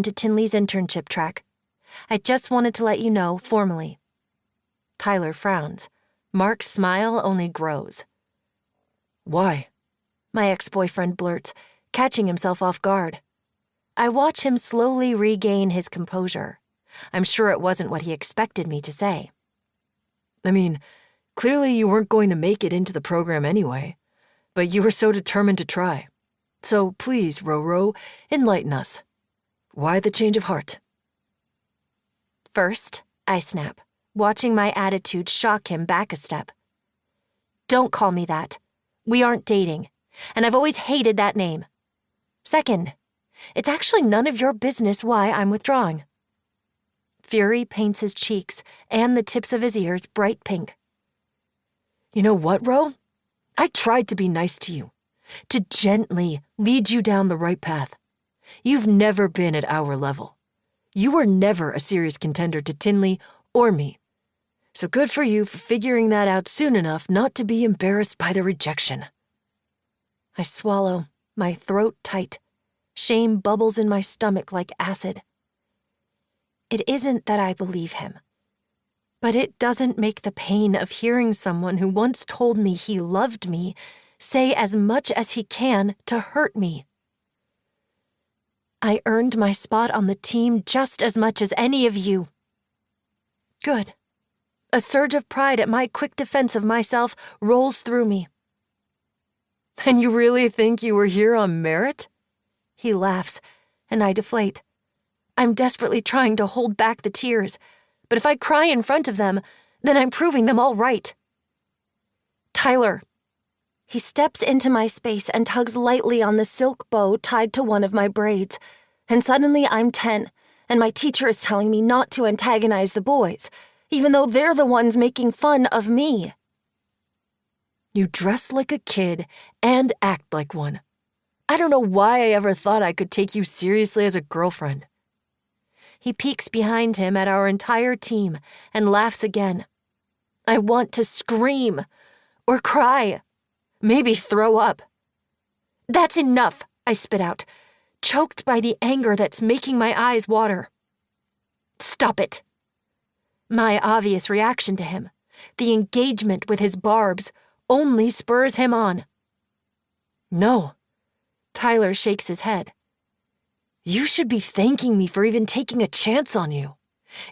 to Tinley's internship track. I just wanted to let you know formally." Tyler frowns. Mark's smile only grows. "Why?" my ex-boyfriend blurts, catching himself off guard. I watch him slowly regain his composure. I'm sure it wasn't what he expected me to say. "I mean, clearly you weren't going to make it into the program anyway, but you were so determined to try. So please, Roro, enlighten us. Why the change of heart?" "First," I snap, watching my attitude shock him back a step. "Don't call me that. We aren't dating, and I've always hated that name. Second, it's actually none of your business why I'm withdrawing." Fury paints his cheeks and the tips of his ears bright pink. "You know what, Ro? I tried to be nice to you, to gently lead you down the right path. You've never been at our level. You were never a serious contender to Tinley or me. So good for you for figuring that out soon enough not to be embarrassed by the rejection." I swallow, my throat tight. Shame bubbles in my stomach like acid. It isn't that I believe him, but it doesn't make the pain of hearing someone who once told me he loved me say as much as he can to hurt me. I earned my spot on the team just as much as any of you. Good. A surge of pride at my quick defense of myself rolls through me. "And you really think you were here on merit?" He laughs, and I deflate. I'm desperately trying to hold back the tears, but if I cry in front of them, then I'm proving them all right. "Tyler." He steps into my space and tugs lightly on the silk bow tied to one of my braids, and suddenly I'm 10, and my teacher is telling me not to antagonize the boys, even though they're the ones making fun of me. "You dress like a kid and act like one. I don't know why I ever thought I could take you seriously as a girlfriend." He peeks behind him at our entire team and laughs again. I want to scream or cry, maybe throw up. "That's enough," I spit out, choked by the anger that's making my eyes water. "Stop it." My obvious reaction to him, the engagement with his barbs, only spurs him on. "No." Tyler shakes his head. "You should be thanking me for even taking a chance on you.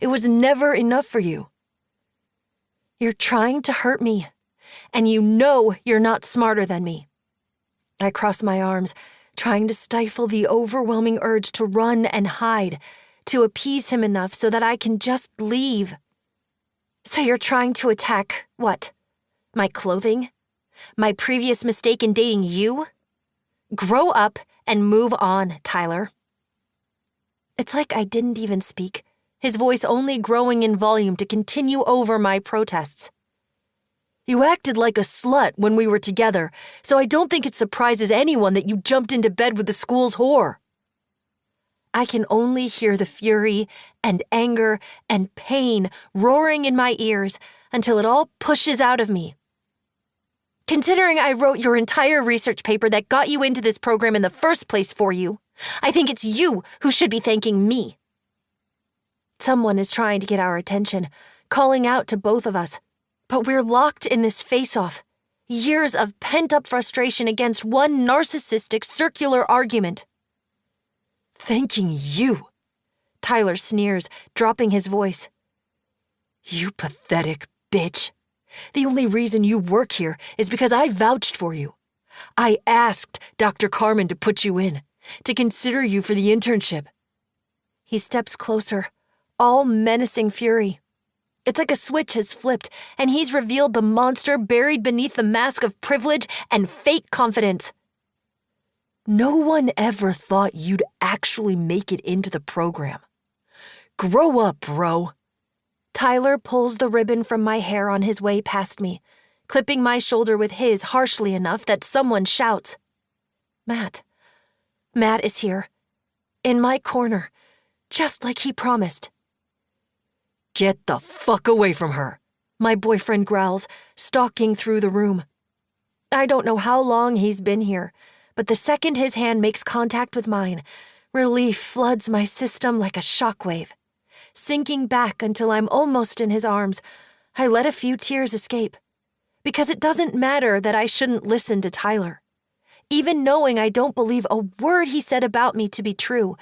It was never enough for you." "You're trying to hurt me, and you know you're not smarter than me." I cross my arms, trying to stifle the overwhelming urge to run and hide, to appease him enough so that I can just leave. "So you're trying to attack, what? My clothing? My previous mistake in dating you? Grow up and move on, Tyler." It's like I didn't even speak, his voice only growing in volume to continue over my protests. "You acted like a slut when we were together, so I don't think it surprises anyone that you jumped into bed with the school's whore." I can only hear the fury and anger and pain roaring in my ears until it all pushes out of me. "Considering I wrote your entire research paper that got you into this program in the first place for you, I think it's you who should be thanking me." Someone is trying to get our attention, calling out to both of us, but we're locked in this face-off. Years of pent-up frustration against one narcissistic circular argument. "Thanking you," Tyler sneers, dropping his voice. "You pathetic bitch. The only reason you work here is because I vouched for you. I asked Dr. Carmen to put you in, to consider you for the internship." He steps closer, all menacing fury. It's like a switch has flipped, and he's revealed the monster buried beneath the mask of privilege and fake confidence. "No one ever thought you'd actually make it into the program. Grow up, bro." Tyler pulls the ribbon from my hair on his way past me, clipping my shoulder with his harshly enough that someone shouts. Matt. Matt is here. In my corner, just like he promised. "Get the fuck away from her," my boyfriend growls, stalking through the room. I don't know how long he's been here, but the second his hand makes contact with mine, Relief floods my system like a shockwave. Sinking back until I'm almost in his arms, I let a few tears escape. Because it doesn't matter that I shouldn't listen to Tyler. Even knowing I don't believe a word he said about me to be true,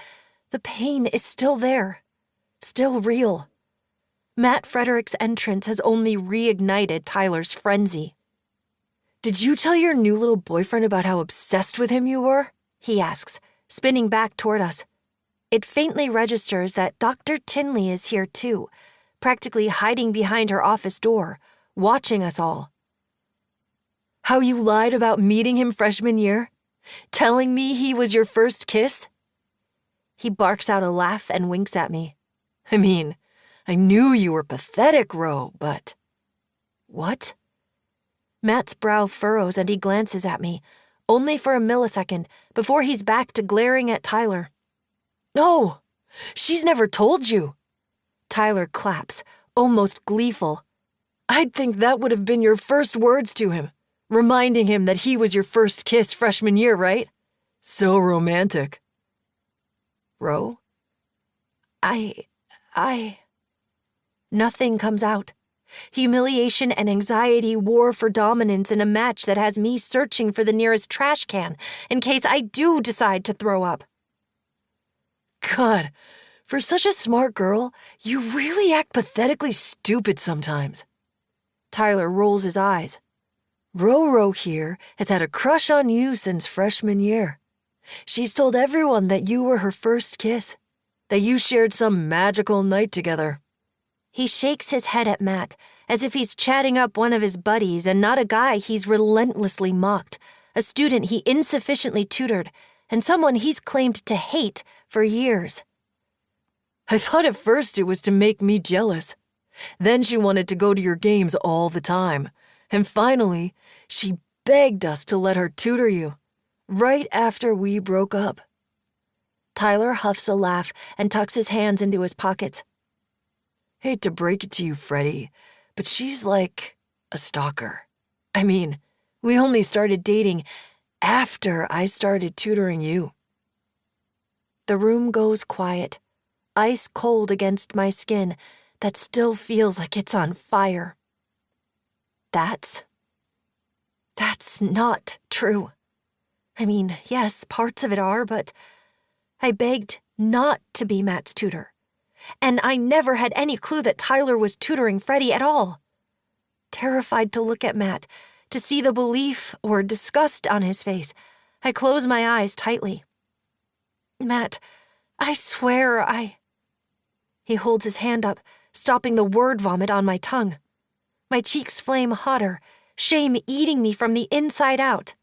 the pain is still there. Still real. Matt Frederick's entrance has only reignited Tyler's frenzy. "Did you tell your new little boyfriend about how obsessed with him you were?" He asks, spinning back toward us. It faintly registers that Dr. Tinley is here too, practically hiding behind her office door, watching us all. "How you lied about meeting him freshman year? Telling me he was your first kiss?" He barks out a laugh and winks at me. "I mean, I knew you were pathetic, Ro, but..." "What?" Matt's brow furrows and he glances at me, only for a millisecond, before he's back to glaring at Tyler. "Oh, she's never told you." Tyler claps, almost gleeful. "I'd think that would have been your first words to him, reminding him that he was your first kiss freshman year, right? So romantic." "Ro? Nothing comes out. Humiliation and anxiety war for dominance in a match that has me searching for the nearest trash can in case I do decide to throw up. God, for such a smart girl, you really act pathetically stupid sometimes. Tyler rolls his eyes. Ro here has had a crush on you since freshman year. She's told everyone that you were her first kiss, that you shared some magical night together. He shakes his head at Matt, as if he's chatting up one of his buddies and not a guy he's relentlessly mocked, a student he insufficiently tutored, and someone he's claimed to hate for years. I thought at first it was to make me jealous. Then she wanted to go to your games all the time. And finally, she begged us to let her tutor you, right after we broke up. Tyler huffs a laugh and tucks his hands into his pockets. Hate to break it to you, Freddie, but she's like a stalker. I mean, we only started dating after I started tutoring you. The room goes quiet, ice cold against my skin that still feels like it's on fire. That's not true. I mean, yes, parts of it are, but I begged not to be Matt's tutor. And I never had any clue that Tyler was tutoring Freddie at all. Terrified to look at Matt, to see the belief or disgust on his face, I close my eyes tightly. Matt, I swear He holds his hand up, stopping the word vomit on my tongue. My cheeks flame hotter, shame eating me from the inside out.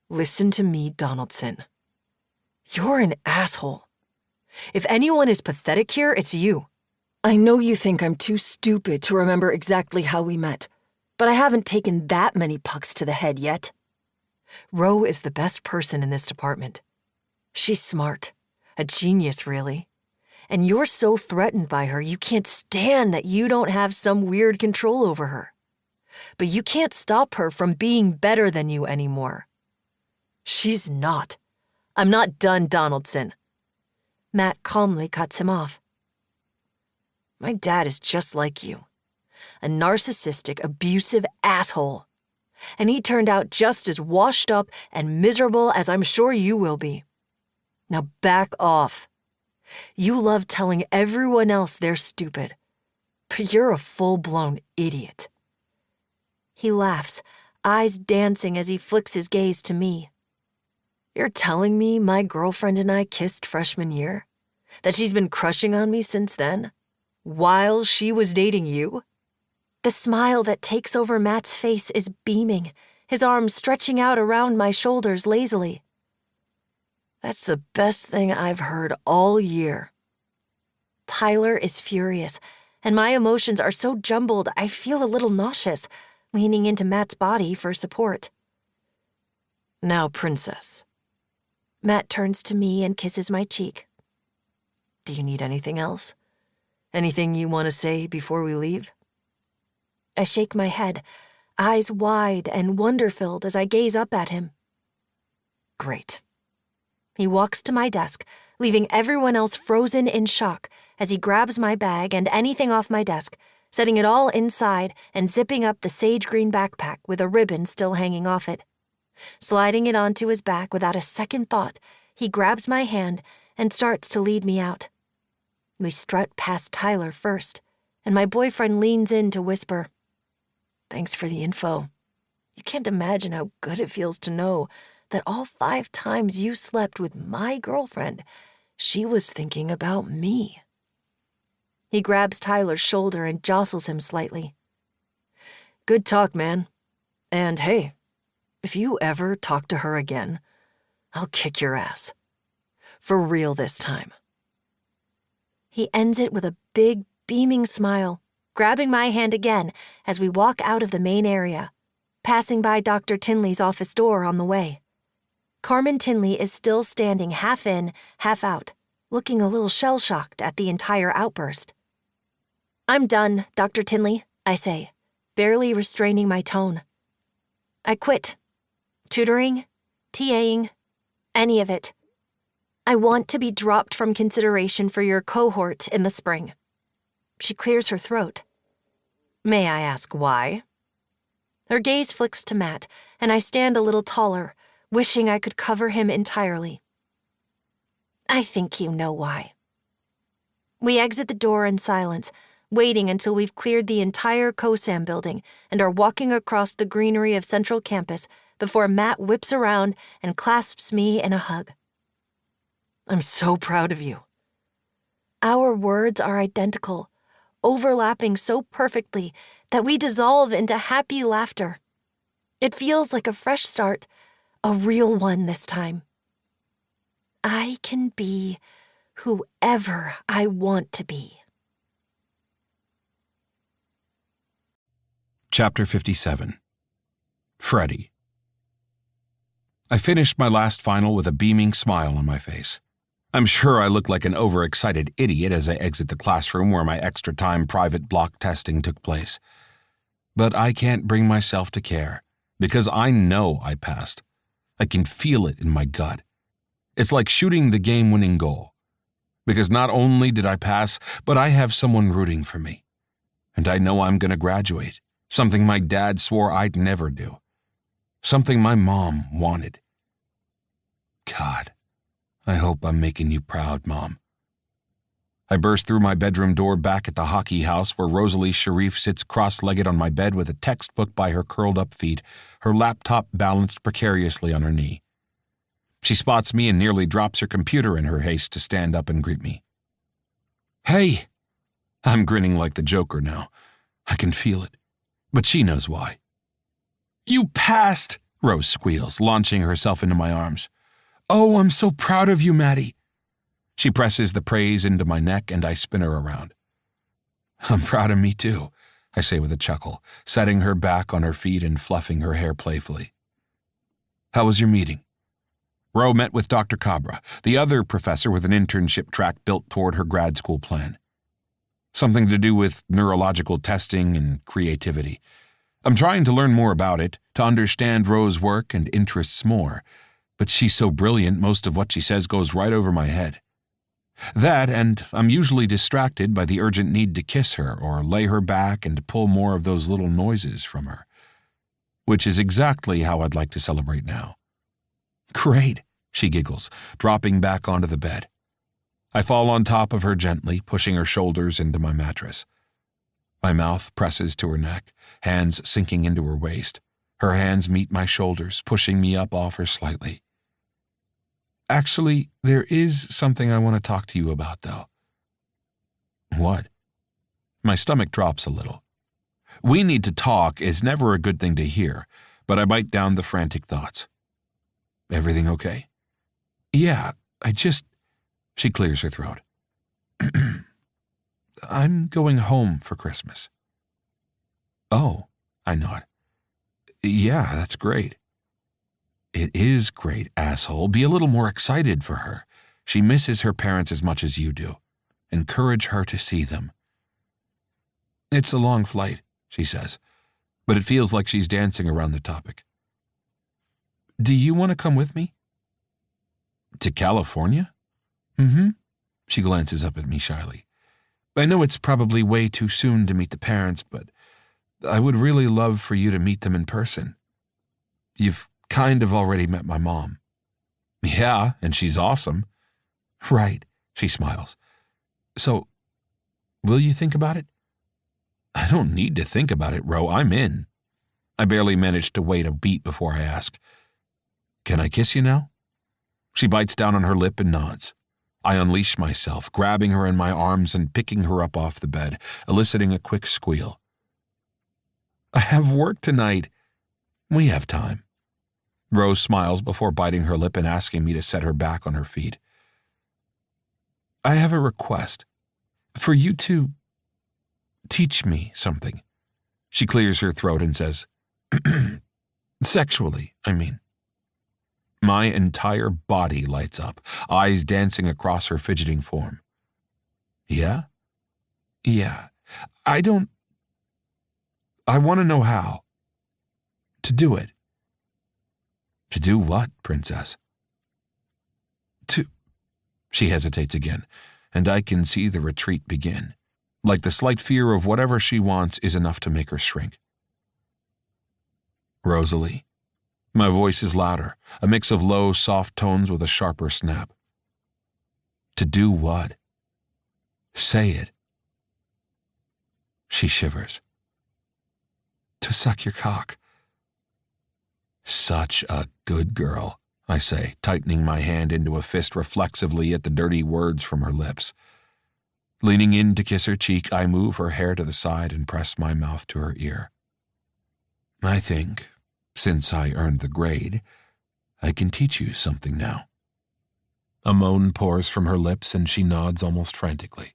Listen to me, Donaldson. You're an asshole. If anyone is pathetic here, it's you. I know you think I'm too stupid to remember exactly how we met, but I haven't taken that many pucks to the head yet. Ro is the best person in this department. She's smart, a genius, really. And you're so threatened by her, you can't stand that you don't have some weird control over her. But you can't stop her from being better than you anymore. She's not. I'm not done, Donaldson. Matt calmly cuts him off. My dad is just like you. A narcissistic, abusive asshole. And he turned out just as washed up and miserable as I'm sure you will be. Now back off. You love telling everyone else they're stupid, but you're a full-blown idiot. He laughs, eyes dancing as he flicks his gaze to me. You're telling me my girlfriend and I kissed freshman year? That she's been crushing on me since then? While she was dating you? The smile that takes over Matt's face is beaming, his arms stretching out around my shoulders lazily. That's the best thing I've heard all year. Tyler is furious, and my emotions are so jumbled I feel a little nauseous, leaning into Matt's body for support. Now, Princess. Matt turns to me and kisses my cheek. Do you need anything else? Anything you want to say before we leave? I shake my head, eyes wide and wonder-filled as I gaze up at him. Great. He walks to my desk, leaving everyone else frozen in shock as he grabs my bag and anything off my desk, setting it all inside and zipping up the sage green backpack with a ribbon still hanging off it. Sliding it onto his back without a second thought, he grabs my hand and starts to lead me out. We strut past Tyler first, and my boyfriend leans in to whisper, "Thanks for the info. You can't imagine how good it feels to know that all 5 times you slept with my girlfriend, she was thinking about me." He grabs Tyler's shoulder and jostles him slightly. "Good talk, man. And hey, if you ever talk to her again, I'll kick your ass. For real this time." He ends it with a big, beaming smile, grabbing my hand again as we walk out of the main area, passing by Dr. Tinley's office door on the way. Carmen Tinley is still standing half in, half out, looking a little shell-shocked at the entire outburst. "I'm done, Dr. Tinley," I say, barely restraining my tone. "I quit. Tutoring, TAing, any of it. I want to be dropped from consideration for your cohort in the spring." She clears her throat. "May I ask why?" Her gaze flicks to Matt, and I stand a little taller, wishing I could cover him entirely. "I think you know why." We exit the door in silence, waiting until we've cleared the entire COSAM building and are walking across the greenery of Central Campus before Matt whips around and clasps me in a hug. "I'm so proud of you." Our words are identical, overlapping so perfectly that we dissolve into happy laughter. It feels like a fresh start, a real one this time. I can be whoever I want to be. Chapter 57. Freddie. I finished my last final with a beaming smile on my face. I'm sure I look like an overexcited idiot as I exit the classroom where my extra time private block testing took place. But I can't bring myself to care, because I know I passed. I can feel it in my gut. It's like shooting the game-winning goal. Because not only did I pass, but I have someone rooting for me. And I know I'm going to graduate. Something my dad swore I'd never do. Something my mom wanted. God, I hope I'm making you proud, Mom. I burst through my bedroom door back at the hockey house where Rosalie Sharif sits cross-legged on my bed with a textbook by her curled-up feet, her laptop balanced precariously on her knee. She spots me and nearly drops her computer in her haste to stand up and greet me. "Hey!" I'm grinning like the Joker now. I can feel it. But she knows why. "You passed!" Rose squeals, launching herself into my arms. "Oh, I'm so proud of you, Maddie." She presses the praise into my neck and I spin her around. "I'm proud of me too," I say with a chuckle, setting her back on her feet and fluffing her hair playfully. "How was your meeting?" Ro met with Dr. Cabra, the other professor with an internship track built toward her grad school plan. Something to do with neurological testing and creativity. I'm trying to learn more about it, to understand Ro's work and interests more, but she's so brilliant most of what she says goes right over my head. That, and I'm usually distracted by the urgent need to kiss her or lay her back and to pull more of those little noises from her. Which is exactly how I'd like to celebrate now. "Great," she giggles, dropping back onto the bed. I fall on top of her gently, pushing her shoulders into my mattress. My mouth presses to her neck, hands sinking into her waist. Her hands meet my shoulders, pushing me up off her slightly. "Actually, there is something I want to talk to you about, though." "What?" My stomach drops a little. "We need to talk" is never a good thing to hear, but I bite down the frantic thoughts. "Everything okay?" "Yeah, She clears her throat. "I'm going home for Christmas." "Oh," I nod. "Yeah, that's great." "It is great, asshole. Be a little more excited for her. She misses her parents as much as you do. Encourage her to see them." "It's a long flight," she says, but it feels like she's dancing around the topic. "Do you want to come with me?" To California? Mm-hmm. She glances up at me shyly. I know it's probably way too soon to meet the parents, but I would really love for you to meet them in person. You've kind of already met my mom. Yeah, and she's awesome. Right, she smiles. So, will you think about it? I don't need to think about it, Ro. I'm in. I barely manage to wait a beat before I ask, Can I kiss you now? She bites down on her lip and nods. I unleash myself, grabbing her in my arms and picking her up off the bed, eliciting a quick squeal. I have work tonight. We have time. Rose smiles before biting her lip and asking me to set her back on her feet. I have a request. For you to teach me something. She clears her throat and says, Sexually, I mean. My entire body lights up, eyes dancing across her fidgeting form. Yeah? Yeah. I want to know how. To do it. To do what, Princess? She hesitates again, and I can see the retreat begin, like the slight fear of whatever she wants is enough to make her shrink. Rosalie. My voice is louder, a mix of low, soft tones with a sharper snap. To do what? Say it. She shivers. To suck your cock. Such a good girl, I say, tightening my hand into a fist reflexively at the dirty words from her lips. Leaning in to kiss her cheek, I move her hair to the side and press my mouth to her ear. I think, since I earned the grade, I can teach you something now. A moan pours from her lips and she nods almost frantically.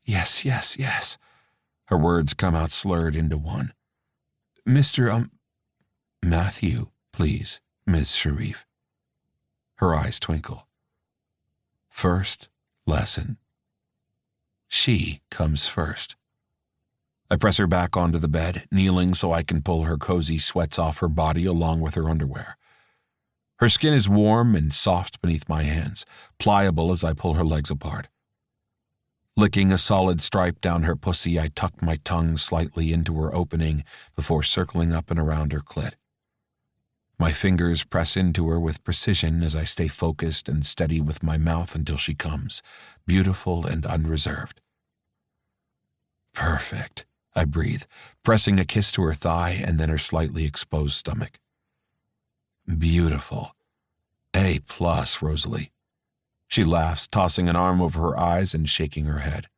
Yes, yes, yes. Her words come out slurred into one. Mr. Matthew, please, Ms. Sharif. Her eyes twinkle. First lesson. She comes first. I press her back onto the bed, kneeling so I can pull her cozy sweats off her body along with her underwear. Her skin is warm and soft beneath my hands, pliable as I pull her legs apart. Licking a solid stripe down her pussy, I tuck my tongue slightly into her opening before circling up and around her clit. My fingers press into her with precision as I stay focused and steady with my mouth until she comes, beautiful and unreserved. Perfect, I breathe, pressing a kiss to her thigh and then her slightly exposed stomach. Beautiful. A+, Rosalie. She laughs, tossing an arm over her eyes and shaking her head.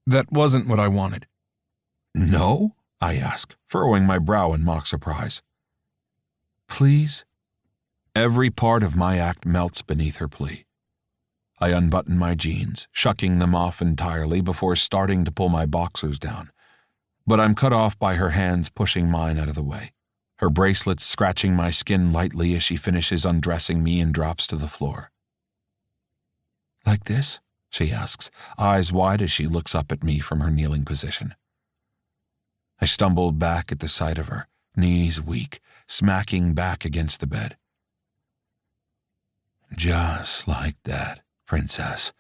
That wasn't what I wanted. No? I ask, furrowing my brow in mock surprise. Please? Every part of my act melts beneath her plea. I unbutton my jeans, shucking them off entirely before starting to pull my boxers down. But I'm cut off by her hands pushing mine out of the way, her bracelets scratching my skin lightly as she finishes undressing me and drops to the floor. Like this? She asks, eyes wide as she looks up at me from her kneeling position. I stumble back at the sight of her, knees weak, smacking back against the bed. Just like that, Princess.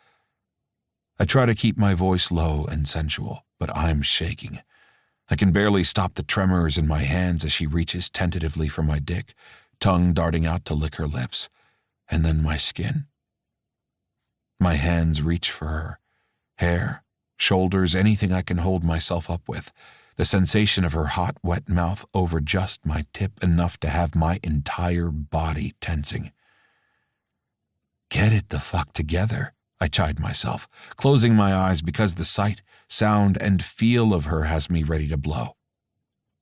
I try to keep my voice low and sensual, but I'm shaking. I can barely stop the tremors in my hands as she reaches tentatively for my dick, tongue darting out to lick her lips, and then my skin. My hands reach for her, hair, shoulders, anything I can hold myself up with, the sensation of her hot, wet mouth over just my tip enough to have my entire body tensing. Get it the fuck together, I chide myself, closing my eyes because the sight, sound, and feel of her has me ready to blow.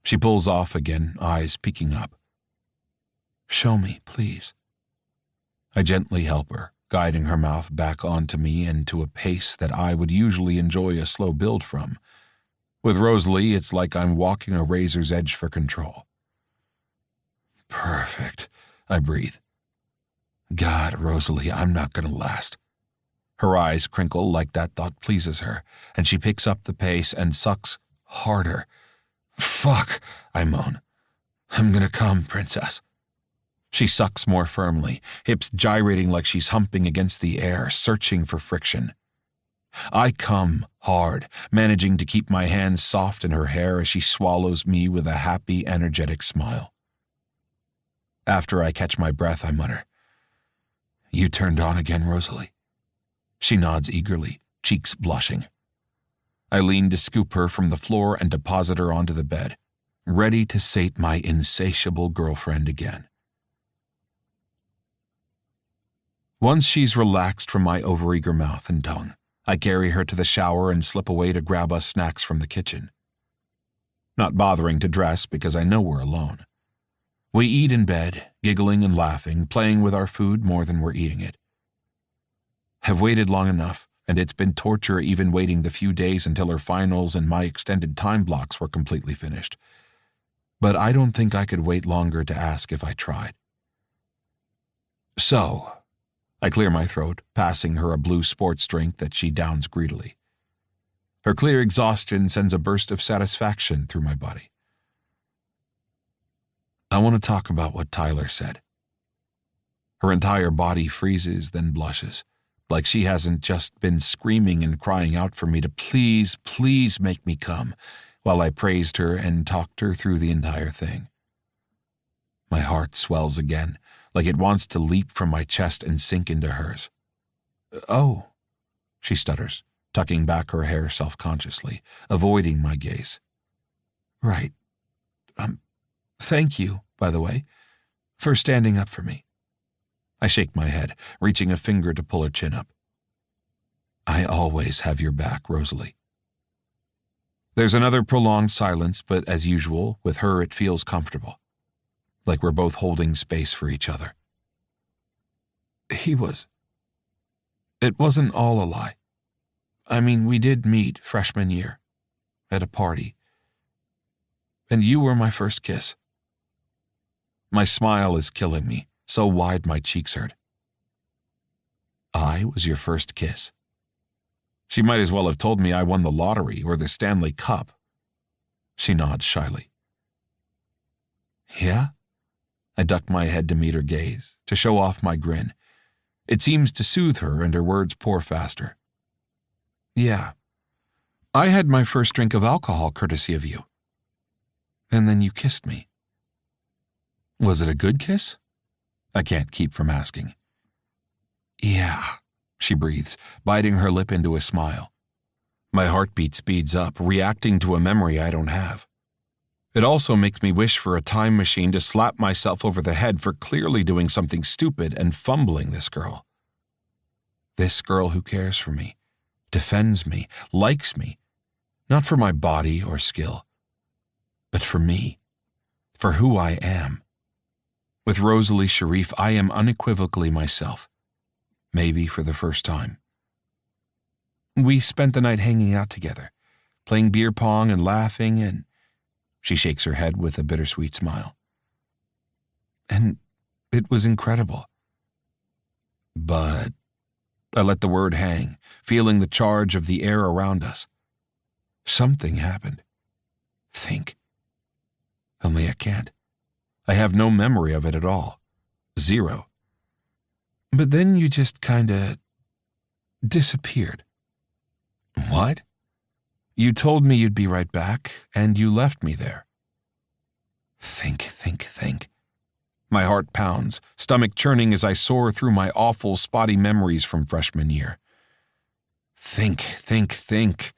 She pulls off again, eyes peeking up. Show me, please. I gently help her, guiding her mouth back onto me and to a pace that I would usually enjoy a slow build from. With Rosalie, it's like I'm walking a razor's edge for control. Perfect, I breathe. God, Rosalie, I'm not gonna last. Her eyes crinkle like that thought pleases her, and she picks up the pace and sucks harder. Fuck, I moan. I'm gonna come, Princess. She sucks more firmly, hips gyrating like she's humping against the air, searching for friction. I come hard, managing to keep my hands soft in her hair as she swallows me with a happy, energetic smile. After I catch my breath, I mutter, "You turned on again, Rosalie?" She nods eagerly, cheeks blushing. I lean to scoop her from the floor and deposit her onto the bed, ready to sate my insatiable girlfriend again. Once she's relaxed from my overeager mouth and tongue, I carry her to the shower and slip away to grab us snacks from the kitchen. Not bothering to dress because I know we're alone. We eat in bed, giggling and laughing, playing with our food more than we're eating it. I've waited long enough, and it's been torture even waiting the few days until her finals and my extended time blocks were completely finished. But I don't think I could wait longer to ask if I tried. So, I clear my throat, passing her a blue sports drink that she downs greedily. Her clear exhaustion sends a burst of satisfaction through my body. I want to talk about what Tyler said. Her entire body freezes, then blushes, like she hasn't just been screaming and crying out for me to please, please make me come, while I praised her and talked her through the entire thing. My heart swells again, like it wants to leap from my chest and sink into hers. "Oh," she stutters, tucking back her hair self-consciously, avoiding my gaze. "Right. Thank you, by the way, for standing up for me." I shake my head, reaching a finger to pull her chin up. "I always have your back, Rosalie." There's another prolonged silence, but as usual, with her it feels comfortable, like we're both holding space for each other. It wasn't all a lie. I mean, we did meet freshman year, at a party, and you were my first kiss. My smile is killing me, so wide my cheeks hurt. I was your first kiss. She might as well have told me I won the lottery or the Stanley Cup. She nods shyly. Yeah? I duck my head to meet her gaze, to show off my grin. It seems to soothe her, and her words pour faster. Yeah. I had my first drink of alcohol courtesy of you. And then you kissed me. Was it a good kiss? I can't keep from asking. Yeah, she breathes, biting her lip into a smile. My heartbeat speeds up, reacting to a memory I don't have. It also makes me wish for a time machine to slap myself over the head for clearly doing something stupid and fumbling this girl. This girl who cares for me, defends me, likes me, not for my body or skill, but for me, for who I am. With Rosalie Sharif, I am unequivocally myself, maybe for the first time. We spent the night hanging out together, playing beer pong and laughing, and she shakes her head with a bittersweet smile. And it was incredible. But I let the word hang, feeling the charge of the air around us. Something happened. Think. Only I can't. I have no memory of it at all. Zero. But then you just kinda disappeared. What? You told me you'd be right back, and you left me there. Think. My heart pounds, stomach churning as I soar through my awful, spotty memories from freshman year. Think.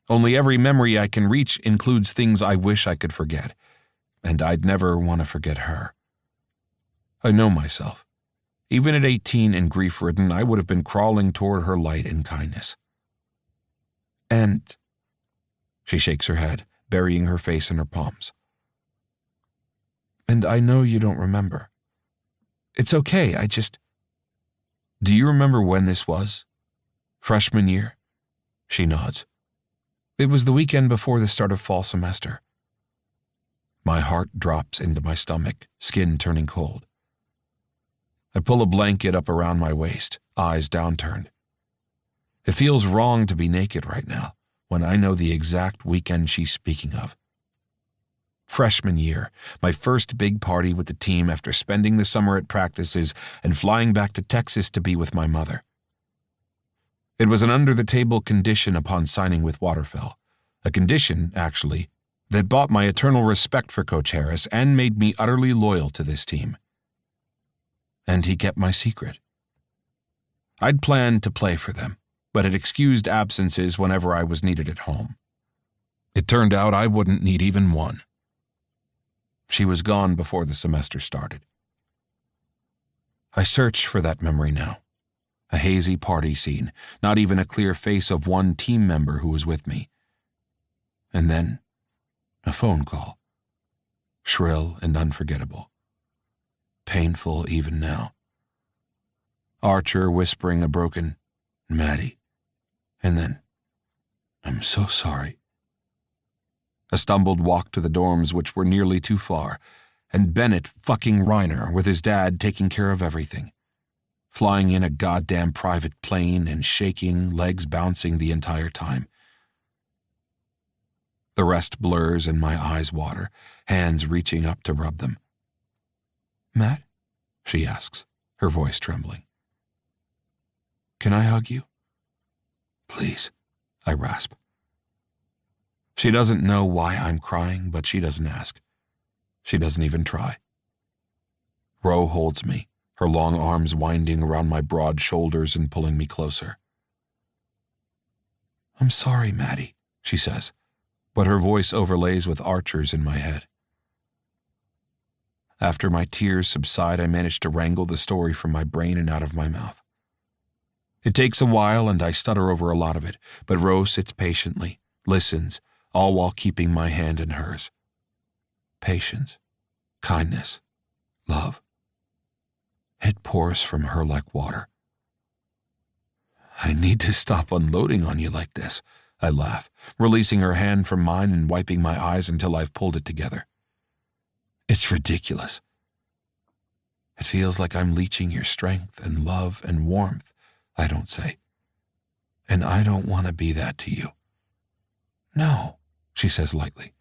Only every memory I can reach includes things I wish I could forget, and I'd never want to forget her. I know myself. Even at 18 and grief-ridden, I would have been crawling toward her light and kindness. And she shakes her head, burying her face in her palms. And I know you don't remember. It's okay, Do you remember when this was? Freshman year? She nods. It was the weekend before the start of fall semester. My heart drops into my stomach, skin turning cold. I pull a blanket up around my waist, eyes downturned. It feels wrong to be naked right now, when I know the exact weekend she's speaking of. Freshman year, my first big party with the team after spending the summer at practices and flying back to Texas to be with my mother. It was an under-the-table condition upon signing with Waterfell, a condition, actually, that bought my eternal respect for Coach Harris and made me utterly loyal to this team. And he kept my secret. I'd planned to play for them, but had excused absences whenever I was needed at home. It turned out I wouldn't need even one. She was gone before the semester started. I search for that memory now. A hazy party scene, not even a clear face of one team member who was with me. And then, a phone call. Shrill and unforgettable. Painful even now. Archer whispering a broken, "Maddie." And then, "I'm so sorry." A stumbled walk to the dorms, which were nearly too far, and Bennett fucking Reiner with his dad taking care of everything. Flying in a goddamn private plane and shaking, legs bouncing the entire time. The rest blurs and my eyes water, hands reaching up to rub them. "Matt?" she asks, her voice trembling. "Can I hug you?" "Please," I rasp. She doesn't know why I'm crying, but she doesn't ask. She doesn't even try. Ro holds me, her long arms winding around my broad shoulders and pulling me closer. "I'm sorry, Maddie," she says, but her voice overlays with Archer's in my head. After my tears subside, I manage to wrangle the story from my brain and out of my mouth. It takes a while and I stutter over a lot of it, but Ro sits patiently, listens, all while keeping my hand in hers. Patience, kindness, love. It pours from her like water. "I need to stop unloading on you like this," I laugh, releasing her hand from mine and wiping my eyes until I've pulled it together. "It's ridiculous. It feels like I'm leeching your strength and love and warmth," I don't say. "And I don't want to be that to you." "No," she says lightly.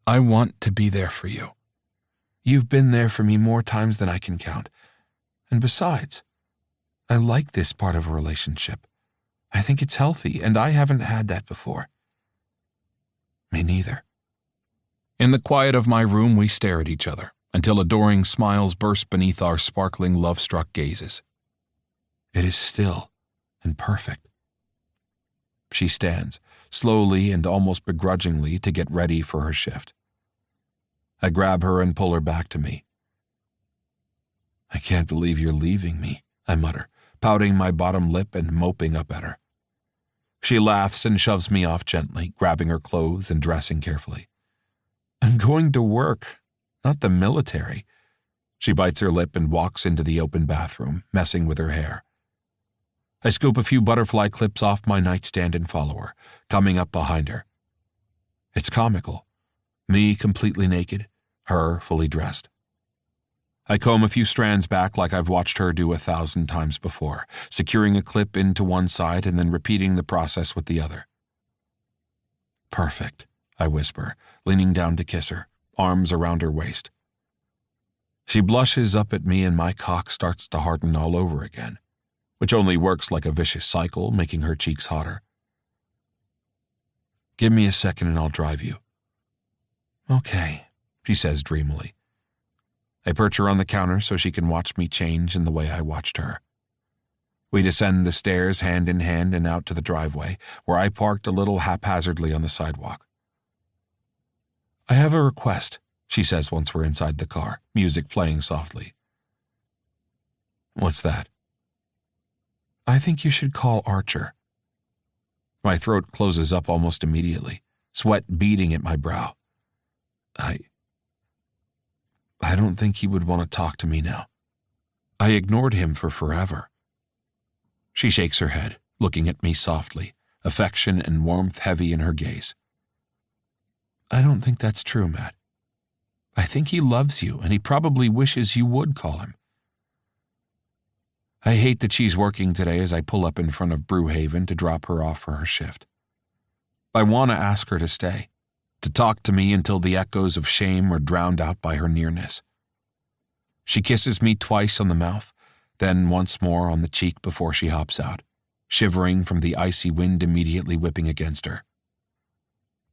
"I want to be there for you. You've been there for me more times than I can count. And besides, I like this part of a relationship. I think it's healthy, and I haven't had that before." "Me neither." In the quiet of my room, we stare at each other until adoring smiles burst beneath our sparkling, love-struck gazes. It is still and perfect. She stands, slowly and almost begrudgingly, to get ready for her shift. I grab her and pull her back to me. "I can't believe you're leaving me," I mutter, pouting my bottom lip and moping up at her. She laughs and shoves me off gently, grabbing her clothes and dressing carefully. "I'm going to work, not the military." She bites her lip and walks into the open bathroom, messing with her hair. I scoop a few butterfly clips off my nightstand and follow her, coming up behind her. It's comical. Me completely naked, her fully dressed. I comb a few strands back like I've watched her do 1,000 times before, securing a clip into one side and then repeating the process with the other. "Perfect," I whisper, leaning down to kiss her, arms around her waist. She blushes up at me and my cock starts to harden all over again, which only works like a vicious cycle, making her cheeks hotter. "Give me a second and I'll drive you." "Okay," she says dreamily. I perch her on the counter so she can watch me change in the way I watched her. We descend the stairs hand in hand and out to the driveway, where I parked a little haphazardly on the sidewalk. "I have a request," she says once we're inside the car, music playing softly. "What's that?" "I think you should call Archer." My throat closes up almost immediately, sweat beading at my brow. I don't think he would want to talk to me now. I ignored him for forever. She shakes her head, looking at me softly, affection and warmth heavy in her gaze. "I don't think that's true, Matt. I think he loves you, and he probably wishes you would call him." I hate that she's working today as I pull up in front of Brewhaven to drop her off for her shift. I want to ask her to stay to talk to me until the echoes of shame are drowned out by her nearness. She kisses me twice on the mouth, then once more on the cheek before she hops out, shivering from the icy wind immediately whipping against her.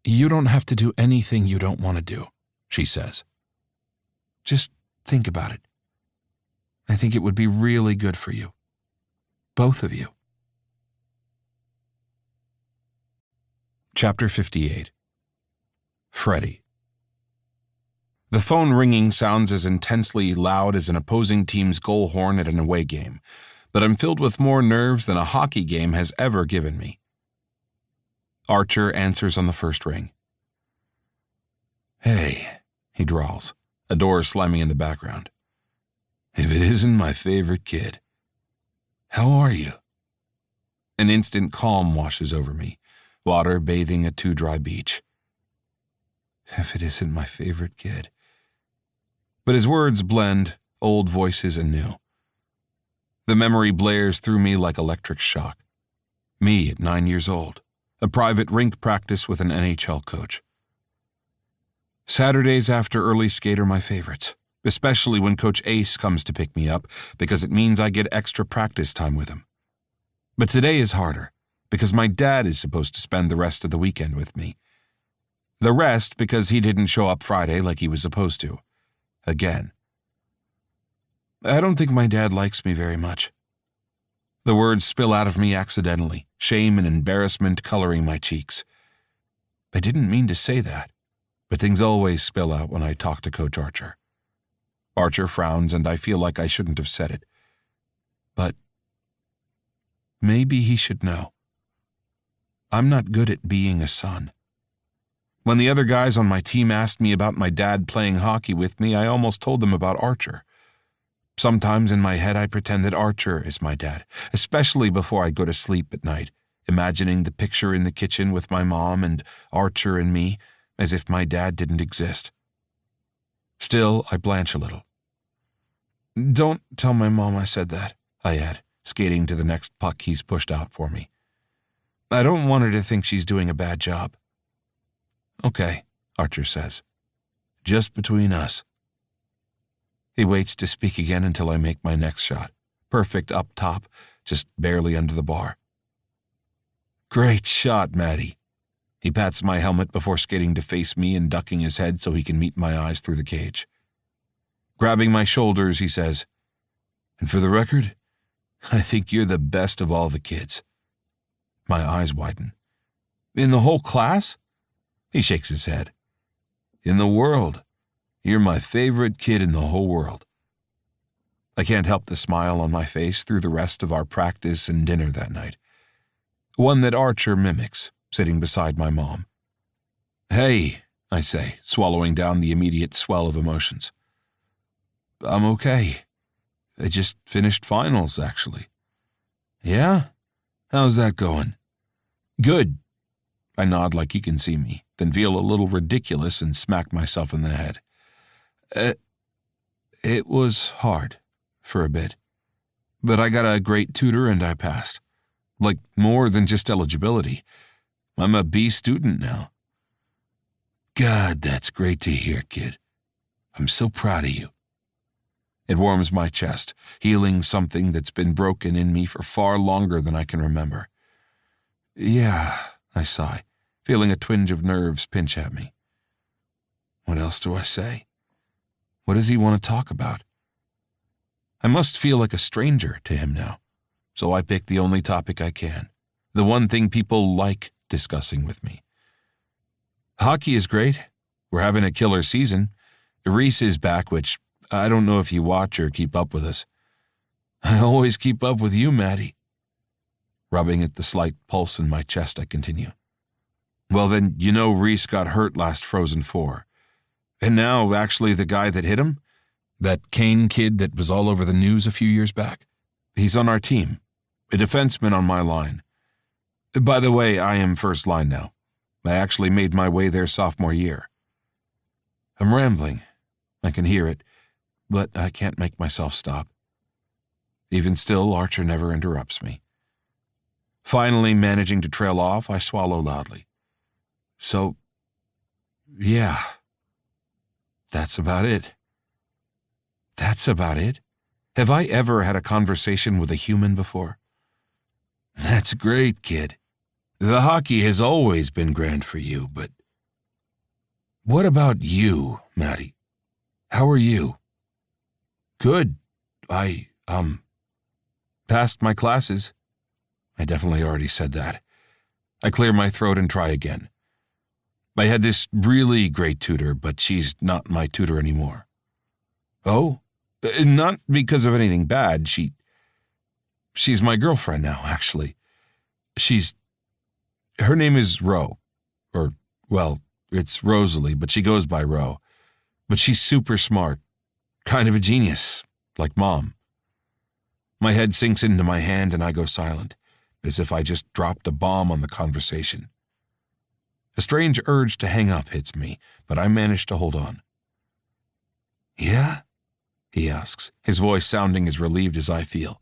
"You don't have to do anything you don't want to do," she says. "Just think about it. I think it would be really good for you. Both of you." Chapter 58. Freddie. The phone ringing sounds as intensely loud as an opposing team's goal horn at an away game, but I'm filled with more nerves than a hockey game has ever given me. Archer answers on the first ring. "Hey," he drawls, a door slamming in the background. "If it isn't my favorite kid. How are you?" An instant calm washes over me, water bathing a too-dry beach. If it isn't my favorite kid. But his words blend, old voices and new. The memory blares through me like electric shock. Me at 9 years old, a private rink practice with an NHL coach. Saturdays after early skate are my favorites, especially when Coach Ace comes to pick me up because it means I get extra practice time with him. But today is harder because my dad is supposed to spend the rest of the weekend with me. The rest because he didn't show up Friday like he was supposed to. Again. I don't think my dad likes me very much. The words spill out of me accidentally, shame and embarrassment coloring my cheeks. I didn't mean to say that, but things always spill out when I talk to Coach Archer. Archer frowns and I feel like I shouldn't have said it. But maybe he should know. I'm not good at being a son. When the other guys on my team asked me about my dad playing hockey with me, I almost told them about Archer. Sometimes in my head I pretend that Archer is my dad, especially before I go to sleep at night, imagining the picture in the kitchen with my mom and Archer and me, as if my dad didn't exist. Still, I blanch a little. "Don't tell my mom I said that," I add, skating to the next puck he's pushed out for me. "I don't want her to think she's doing a bad job." "Okay," Archer says. "Just between us." He waits to speak again until I make my next shot. Perfect up top, just barely under the bar. "Great shot, Maddie." He pats my helmet before skating to face me and ducking his head so he can meet my eyes through the cage. Grabbing my shoulders, he says, "And for the record, I think you're the best of all the kids." My eyes widen. "In the whole class?" He shakes his head. "In the world. You're my favorite kid in the whole world." I can't help the smile on my face through the rest of our practice and dinner that night. One that Archer mimics, sitting beside my mom. "Hey," I say, swallowing down the immediate swell of emotions. "I'm okay. I just finished finals, actually." "Yeah? How's that going?" "Good." I nod like he can see me, then feel a little ridiculous and smack myself in the head. It was hard, for a bit. But I got a great tutor and I passed. Like, more than just eligibility. I'm a B student now." "God, that's great to hear, kid. I'm so proud of you." It warms my chest, healing something that's been broken in me for far longer than I can remember. "Yeah," I sigh, feeling a twinge of nerves pinch at me. What else do I say? What does he want to talk about? I must feel like a stranger to him now, so I pick the only topic I can, the one thing people like discussing with me. "Hockey is great. We're having a killer season. Reese is back, which I don't know if you watch or keep up with us." "I always keep up with you, Maddie." Rubbing at the slight pulse in my chest, I continue. "Well then, you know Reese got hurt last Frozen 4. And now, actually, the guy that hit him? That Kane kid that was all over the news a few years back? He's on our team. A defenseman on my line. By the way, I am first line now. I actually made my way there sophomore year." I'm rambling. I can hear it, but I can't make myself stop. Even still, Archer never interrupts me. Finally managing to trail off, I swallow loudly. "So, Yeah. That's about it. That's about it? Have I ever had a conversation with a human before? That's great, kid. The hockey has always been grand for you, but what about you, Maddie? How are you? Good. I, passed my classes. I definitely already said that. I clear my throat and try again. I had this really great tutor, but she's not my tutor anymore. Oh? Not because of anything bad. She's my girlfriend now, actually. Her name is Ro. Well, it's Rosalie, but she goes by Ro. But she's super smart. Kind of a genius, like Mom. My head sinks into my hand and I go silent, as if I just dropped a bomb on the conversation. A strange urge to hang up hits me, but I manage to hold on. Yeah? He asks, his voice sounding as relieved as I feel.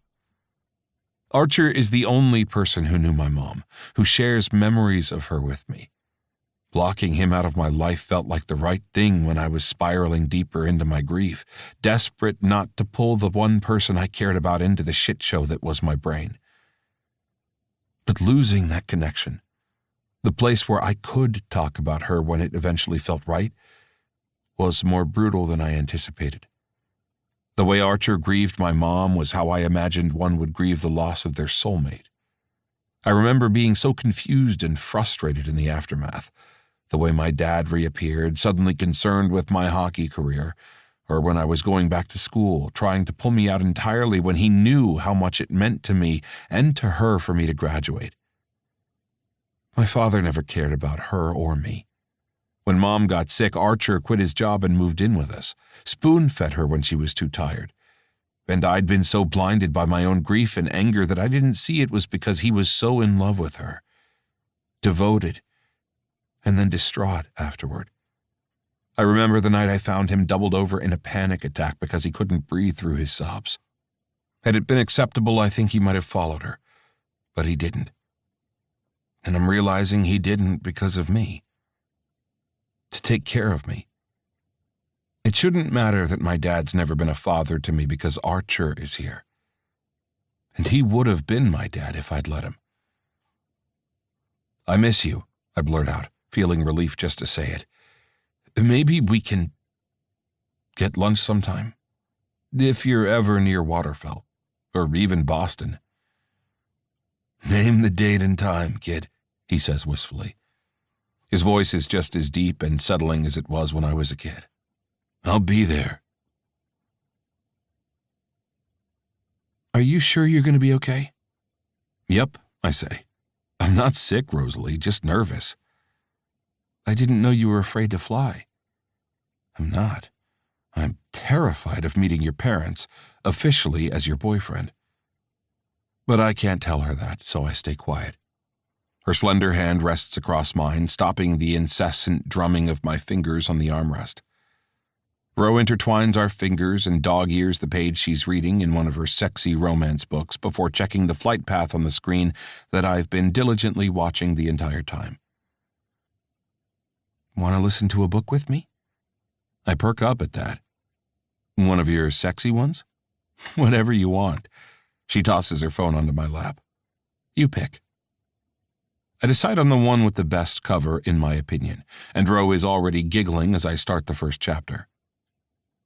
Archer is the only person who knew my mom, who shares memories of her with me. Blocking him out of my life felt like the right thing when I was spiraling deeper into my grief, desperate not to pull the one person I cared about into the shit show that was my brain. But losing that connection, the place where I could talk about her when it eventually felt right, was more brutal than I anticipated. The way Archer grieved my mom was how I imagined one would grieve the loss of their soulmate. I remember being so confused and frustrated in the aftermath, the way my dad reappeared, suddenly concerned with my hockey career, or when I was going back to school, trying to pull me out entirely when he knew how much it meant to me and to her for me to graduate. My father never cared about her or me. When Mom got sick, Archer quit his job and moved in with us, spoon-fed her when she was too tired. And I'd been so blinded by my own grief and anger that I didn't see it was because he was so in love with her. Devoted, and then distraught afterward. I remember the night I found him doubled over in a panic attack because he couldn't breathe through his sobs. Had it been acceptable, I think he might have followed her, but he didn't. And I'm realizing he didn't because of me. To take care of me. It shouldn't matter that my dad's never been a father to me because Archer is here. And he would have been my dad if I'd let him. I miss you, I blurt out, feeling relief just to say it. Maybe we can get lunch sometime, if you're ever near Waterfell, or even Boston. Name the date and time, kid, he says wistfully. His voice is just as deep and settling as it was when I was a kid. I'll be there. Are you sure you're going to be okay? Yep, I say. I'm not sick, Rosalie, just nervous. I didn't know you were afraid to fly. I'm not. I'm terrified of meeting your parents, officially as your boyfriend. But I can't tell her that, so I stay quiet. Her slender hand rests across mine, stopping the incessant drumming of my fingers on the armrest. Ro intertwines our fingers and dog-ears the page she's reading in one of her sexy romance books before checking the flight path on the screen that I've been diligently watching the entire time. Want to listen to a book with me? I perk up at that. One of your sexy ones? Whatever you want. She tosses her phone onto my lap. You pick. I decide on the one with the best cover, in my opinion, and Ro is already giggling as I start the first chapter.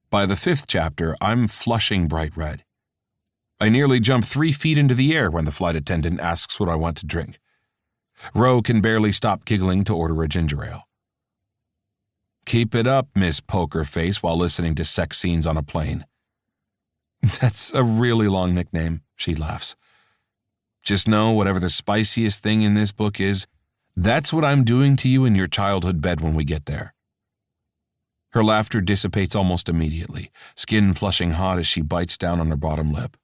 By the 5th chapter, I'm flushing bright red. I nearly jump 3 feet into the air when the flight attendant asks what I want to drink. Ro can barely stop giggling to order a ginger ale. Keep it up, Miss Poker Face, while listening to sex scenes on a plane. That's a really long nickname, she laughs. Just know whatever the spiciest thing in this book is, that's what I'm doing to you in your childhood bed when we get there. Her laughter dissipates almost immediately, skin flushing hot as she bites down on her bottom lip.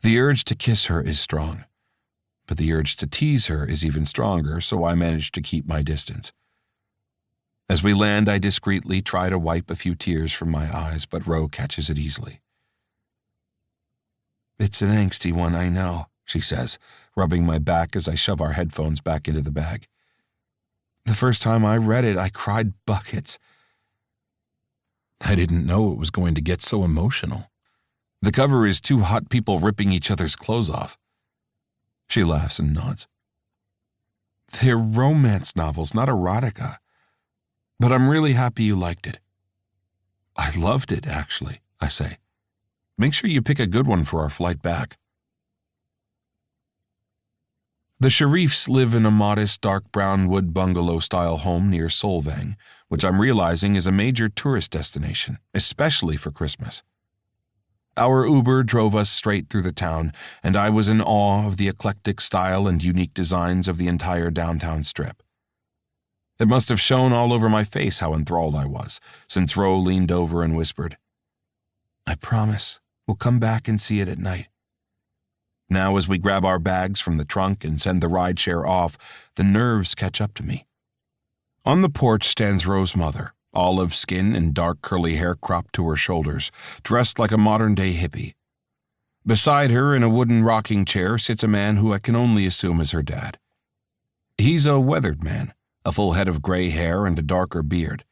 The urge to kiss her is strong, but the urge to tease her is even stronger, so I manage to keep my distance. As we land, I discreetly try to wipe a few tears from my eyes, but Ro catches it easily. It's an angsty one, I know, she says, rubbing my back as I shove our headphones back into the bag. The first time I read it, I cried buckets. I didn't know it was going to get so emotional. The cover is two hot people ripping each other's clothes off. She laughs and nods. They're romance novels, not erotica. But I'm really happy you liked it. I loved it, actually, I say. Make sure you pick a good one for our flight back. The Sharifs live in a modest dark brown wood bungalow-style home near Solvang, which I'm realizing is a major tourist destination, especially for Christmas. Our Uber drove us straight through the town, and I was in awe of the eclectic style and unique designs of the entire downtown strip. It must have shown all over my face how enthralled I was, since Ro leaned over and whispered, "I promise, we'll come back and see it at night." Now, as we grab our bags from the trunk and send the rideshare off, the nerves catch up to me. On the porch stands Ro's mother, olive skin and dark curly hair cropped to her shoulders, dressed like a modern-day hippie. Beside her, in a wooden rocking chair, sits a man who I can only assume is her dad. He's a weathered man, a full head of gray hair and a darker beard.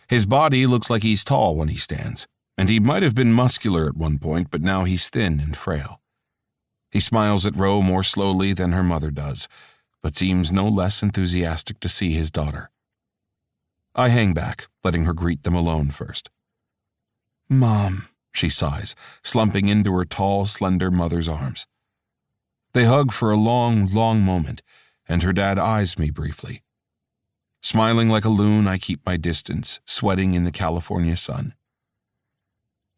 His body looks like he's tall when he stands, and he might have been muscular at one point, but now he's thin and frail. He smiles at Ro more slowly than her mother does, but seems no less enthusiastic to see his daughter. I hang back, letting her greet them alone first. "Mom," she sighs, slumping into her tall, slender mother's arms. They hug for a long, long moment, and her dad eyes me briefly. Smiling like a loon, I keep my distance, sweating in the California sun.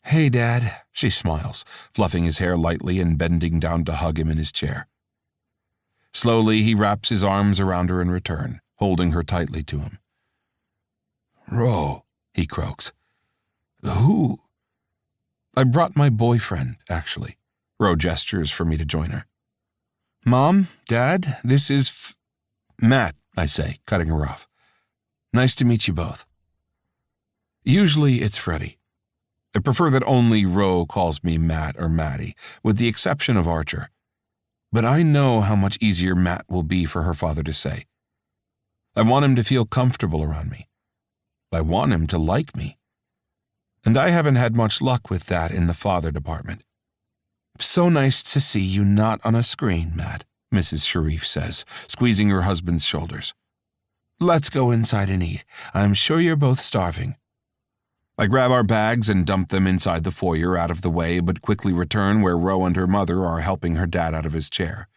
"Hey, Dad," she smiles, fluffing his hair lightly and bending down to hug him in his chair. Slowly, he wraps his arms around her in return, holding her tightly to him. "Ro," he croaks. "Who?" "I brought my boyfriend, actually." Ro gestures for me to join her. "Mom, Dad, this is Matt," I say, cutting her off. "Nice to meet you both." Usually it's Freddie. I prefer that only Ro calls me Matt or Maddie, with the exception of Archer. But I know how much easier Matt will be for her father to say. I want him to feel comfortable around me. I want him to like me. And I haven't had much luck with that in the father department. "So nice to see you not on a screen, Matt," Mrs. Sharif says, squeezing her husband's shoulders. "Let's go inside and eat. I'm sure you're both starving." I grab our bags and dump them inside the foyer out of the way, but quickly return where Ro and her mother are helping her dad out of his chair.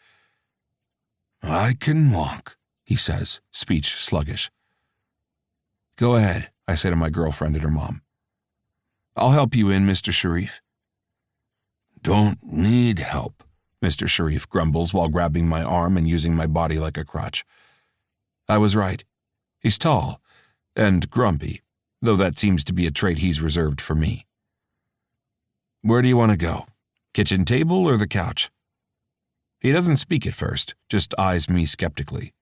"I can walk," he says, speech sluggish. "Go ahead," I say to my girlfriend and her mom. "I'll help you in, Mr. Sharif." "Don't need help," Mr. Sharif grumbles while grabbing my arm and using my body like a crutch. I was right. He's tall and grumpy, though that seems to be a trait he's reserved for me. "Where do you want to go? Kitchen table or the couch?" He doesn't speak at first, just eyes me skeptically.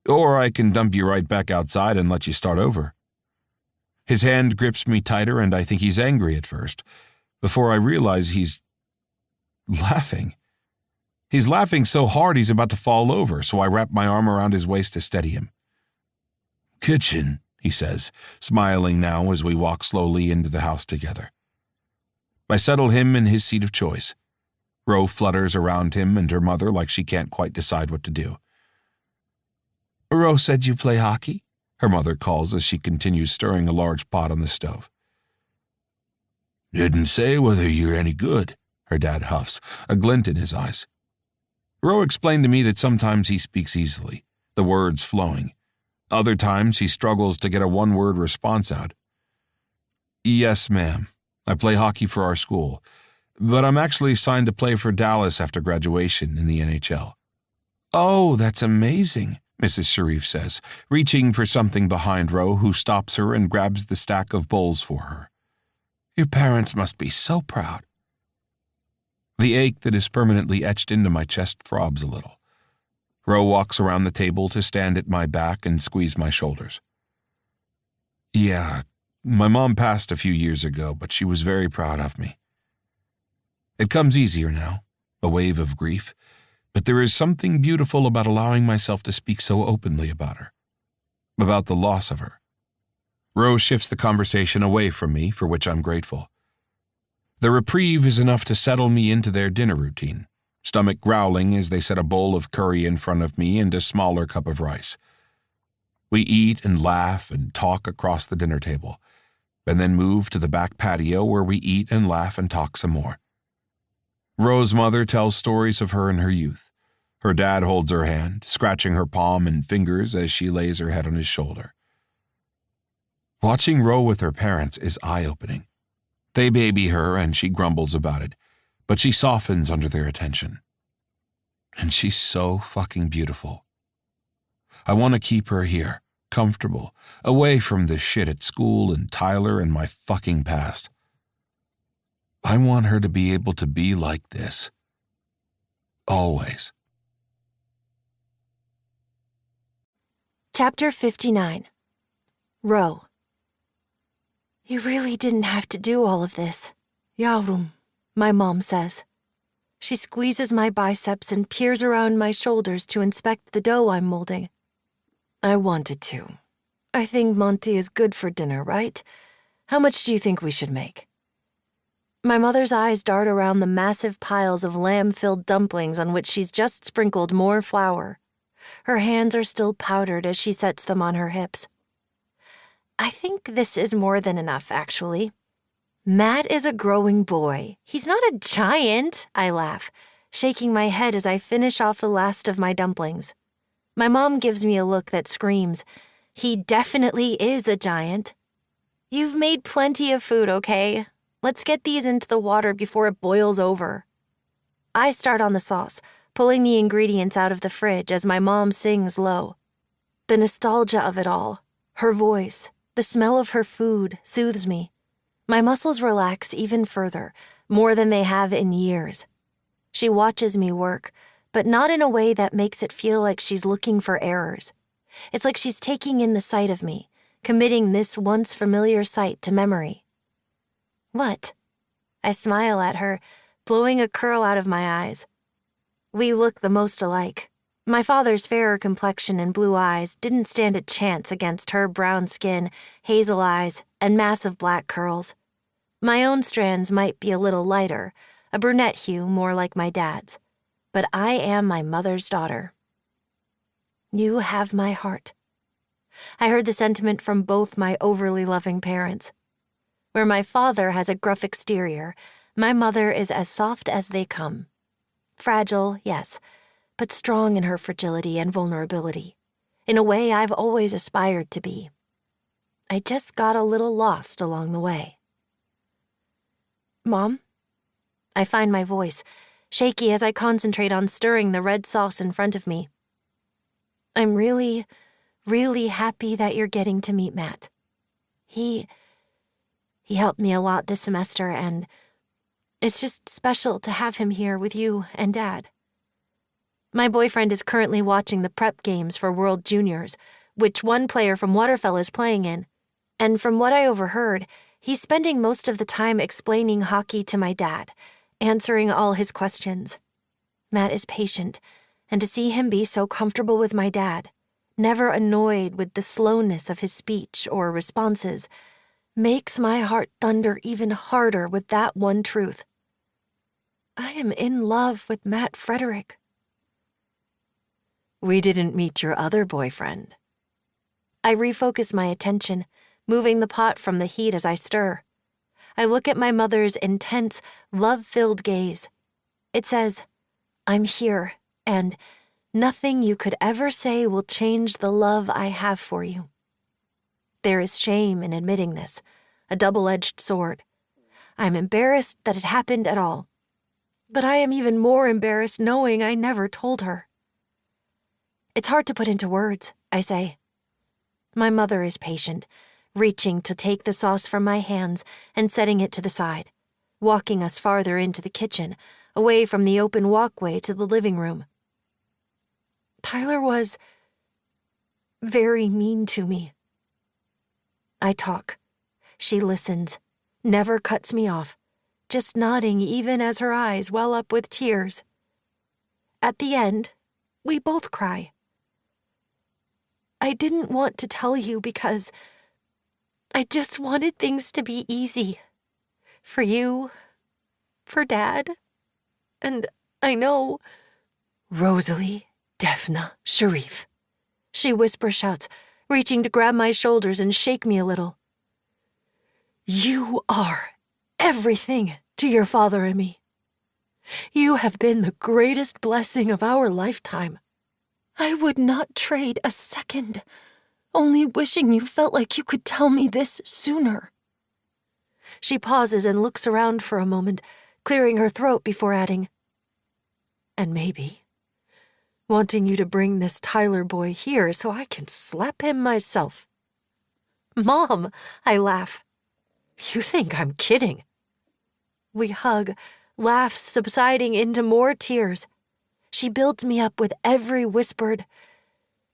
"Or I can dump you right back outside and let you start over." His hand grips me tighter, and I think he's angry at first, before I realize he's laughing. He's laughing so hard he's about to fall over, so I wrap my arm around his waist to steady him. "Kitchen," he says, smiling now as we walk slowly into the house together. I settle him in his seat of choice. Ro flutters around him and her mother like she can't quite decide what to do. "Ro said you play hockey?" her mother calls as she continues stirring a large pot on the stove. "Didn't say whether you're any good," her dad huffs, a glint in his eyes. Ro explained to me that sometimes he speaks easily, the words flowing. Other times he struggles to get a one-word response out. "Yes, ma'am. I play hockey for our school, but I'm actually signed to play for Dallas after graduation in the NHL." "Oh, that's amazing," Mrs. Sharif says, reaching for something behind Ro, who stops her and grabs the stack of bowls for her. "Your parents must be so proud." The ache that is permanently etched into my chest throbs a little. Ro walks around the table to stand at my back and squeeze my shoulders. "Yeah, my mom passed a few years ago, but she was very proud of me. It comes easier now, a wave of grief, but there is something beautiful about allowing myself to speak so openly about her. about the loss of her. Rose shifts the conversation away from me, for which I'm grateful. The reprieve is enough to settle me into their dinner routine, stomach growling as they set a bowl of curry in front of me and a smaller cup of rice. We eat and laugh and talk across the dinner table, and then move to the back patio where we eat and laugh and talk some more. Rose's mother tells stories of her in her youth. Her dad holds her hand, scratching her palm and fingers as she lays her head on his shoulder. Watching Rose with her parents is eye-opening. They baby her and she grumbles about it, but she softens under their attention. And she's so fucking beautiful. I want to keep her here, comfortable, away from the shit at school and Tyler and my fucking past. I want her to be able to be like this. Always. Chapter 59. Ro. You really didn't have to do all of this. Yavrum, my mom says. She squeezes my biceps and peers around my shoulders to inspect the dough I'm molding. I wanted to. I think Monty is good for dinner, right? How much do you think we should make? My mother's eyes dart around the massive piles of lamb-filled dumplings on which she's just sprinkled more flour. Her hands are still powdered as she sets them on her hips. I think this is more than enough, actually. Matt is a growing boy. He's not a giant, I laugh, shaking my head as I finish off the last of my dumplings. My mom gives me a look that screams, he definitely is a giant. You've made plenty of food, okay? Let's get these into the water before it boils over. I start on the sauce, pulling the ingredients out of the fridge as my mom sings low. The nostalgia of it all, her voice, the smell of her food soothes me. My muscles relax even further, more than they have in years. She watches me work, but not in a way that makes it feel like she's looking for errors. It's like she's taking in the sight of me, committing this once familiar sight to memory. What? I smile at her, blowing a curl out of my eyes. We look the most alike. My father's fairer complexion and blue eyes didn't stand a chance against her brown skin, hazel eyes, and massive black curls. My own strands might be a little lighter, a brunette hue more like my dad's, but I am my mother's daughter. You have my heart. I heard the sentiment from both my overly loving parents. Where my father has a gruff exterior, my mother is as soft as they come. Fragile, yes, but strong in her fragility and vulnerability, in a way I've always aspired to be. I just got a little lost along the way. Mom? I find my voice, shaky as I concentrate on stirring the red sauce in front of me. I'm really, really happy that you're getting to meet Matt. He helped me a lot this semester, and it's just special to have him here with you and Dad. My boyfriend is currently watching the prep games for World Juniors, which one player from Waterfell is playing in, and from what I overheard, he's spending most of the time explaining hockey to my dad, answering all his questions. Matt is patient, and to see him be so comfortable with my dad, never annoyed with the slowness of his speech or responses, makes my heart thunder even harder with that one truth. I am in love with Matt Frederick. We didn't meet your other boyfriend. I refocus my attention, moving the pot from the heat as I stir. I look at my mother's intense, love-filled gaze. It says, I'm here, and nothing you could ever say will change the love I have for you. There is shame in admitting this, a double-edged sword. I'm embarrassed that it happened at all. But I am even more embarrassed knowing I never told her. It's hard to put into words, I say. My mother is patient, reaching to take the sauce from my hands and setting it to the side, walking us farther into the kitchen, away from the open walkway to the living room. Tyler was very mean to me. I talk. She listens, never cuts me off, just nodding even as her eyes well up with tears. At the end, we both cry. I didn't want to tell you because I just wanted things to be easy. For you, for Dad, and I know... Rosalie, Defna, Sharif. She whisper-shouts, reaching to grab my shoulders and shake me a little. You are everything to your father and me. You have been the greatest blessing of our lifetime. I would not trade a second, only wishing you felt like you could tell me this sooner. She pauses and looks around for a moment, clearing her throat before adding, and maybe wanting you to bring this Tyler boy here so I can slap him myself. Mom, I laugh. You think I'm kidding. We hug, laughs subsiding into more tears. She builds me up with every whispered,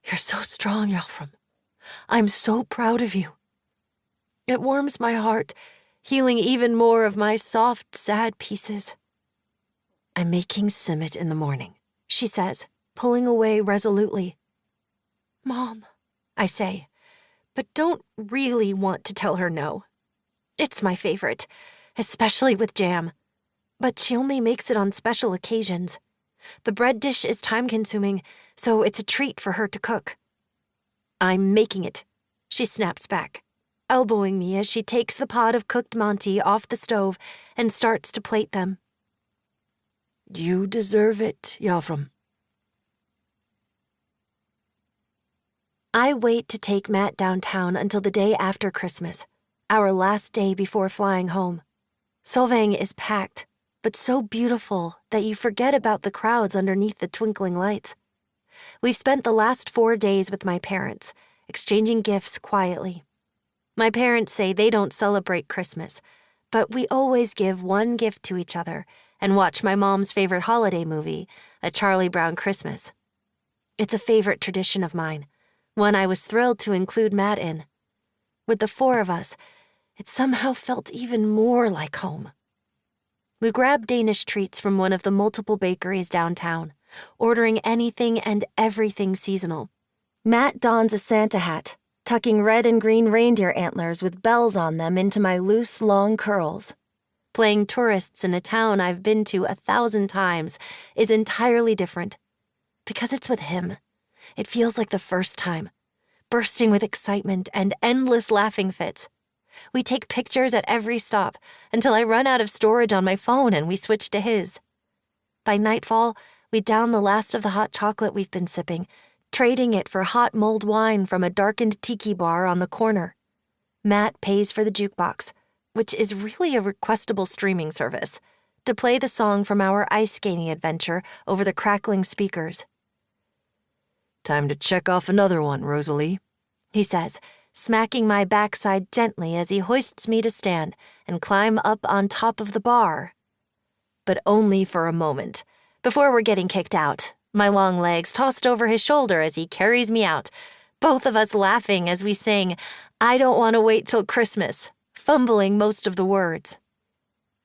"You're so strong, Yalfram. I'm so proud of you." It warms my heart, healing even more of my soft, sad pieces. I'm making simmet in the morning, she says, pulling away resolutely. Mom, I say, but don't really want to tell her no. It's my favorite, especially with jam. But she only makes it on special occasions. The bread dish is time-consuming, so it's a treat for her to cook. I'm making it, she snaps back, elbowing me as she takes the pot of cooked Monty off the stove and starts to plate them. You deserve it, Yalfram. I wait to take Matt downtown until the day after Christmas, our last day before flying home. Solvang is packed, but so beautiful that you forget about the crowds underneath the twinkling lights. We've spent the last 4 days with my parents, exchanging gifts quietly. My parents say they don't celebrate Christmas, but we always give one gift to each other and watch my mom's favorite holiday movie, A Charlie Brown Christmas. It's a favorite tradition of mine, one I was thrilled to include Matt in. With the 4 of us, it somehow felt even more like home. We grabbed Danish treats from one of the multiple bakeries downtown, ordering anything and everything seasonal. Matt dons a Santa hat, tucking red and green reindeer antlers with bells on them into my loose, long curls. Playing tourists in a town I've been to 1,000 times is entirely different. Because it's with him, it feels like the first time, bursting with excitement and endless laughing fits. We take pictures at every stop until I run out of storage on my phone and we switch to his. By nightfall, we down the last of the hot chocolate we've been sipping, trading it for hot mulled wine from a darkened tiki bar on the corner. Matt pays for the jukebox, which is really a requestable streaming service, to play the song from our ice skating adventure over the crackling speakers. Time to check off another one, Rosalie, he says, smacking my backside gently as he hoists me to stand and climb up on top of the bar. But only for a moment. Before we're getting kicked out, my long legs tossed over his shoulder as he carries me out, both of us laughing as we sing, "I Don't Want to Wait Till Christmas," fumbling most of the words.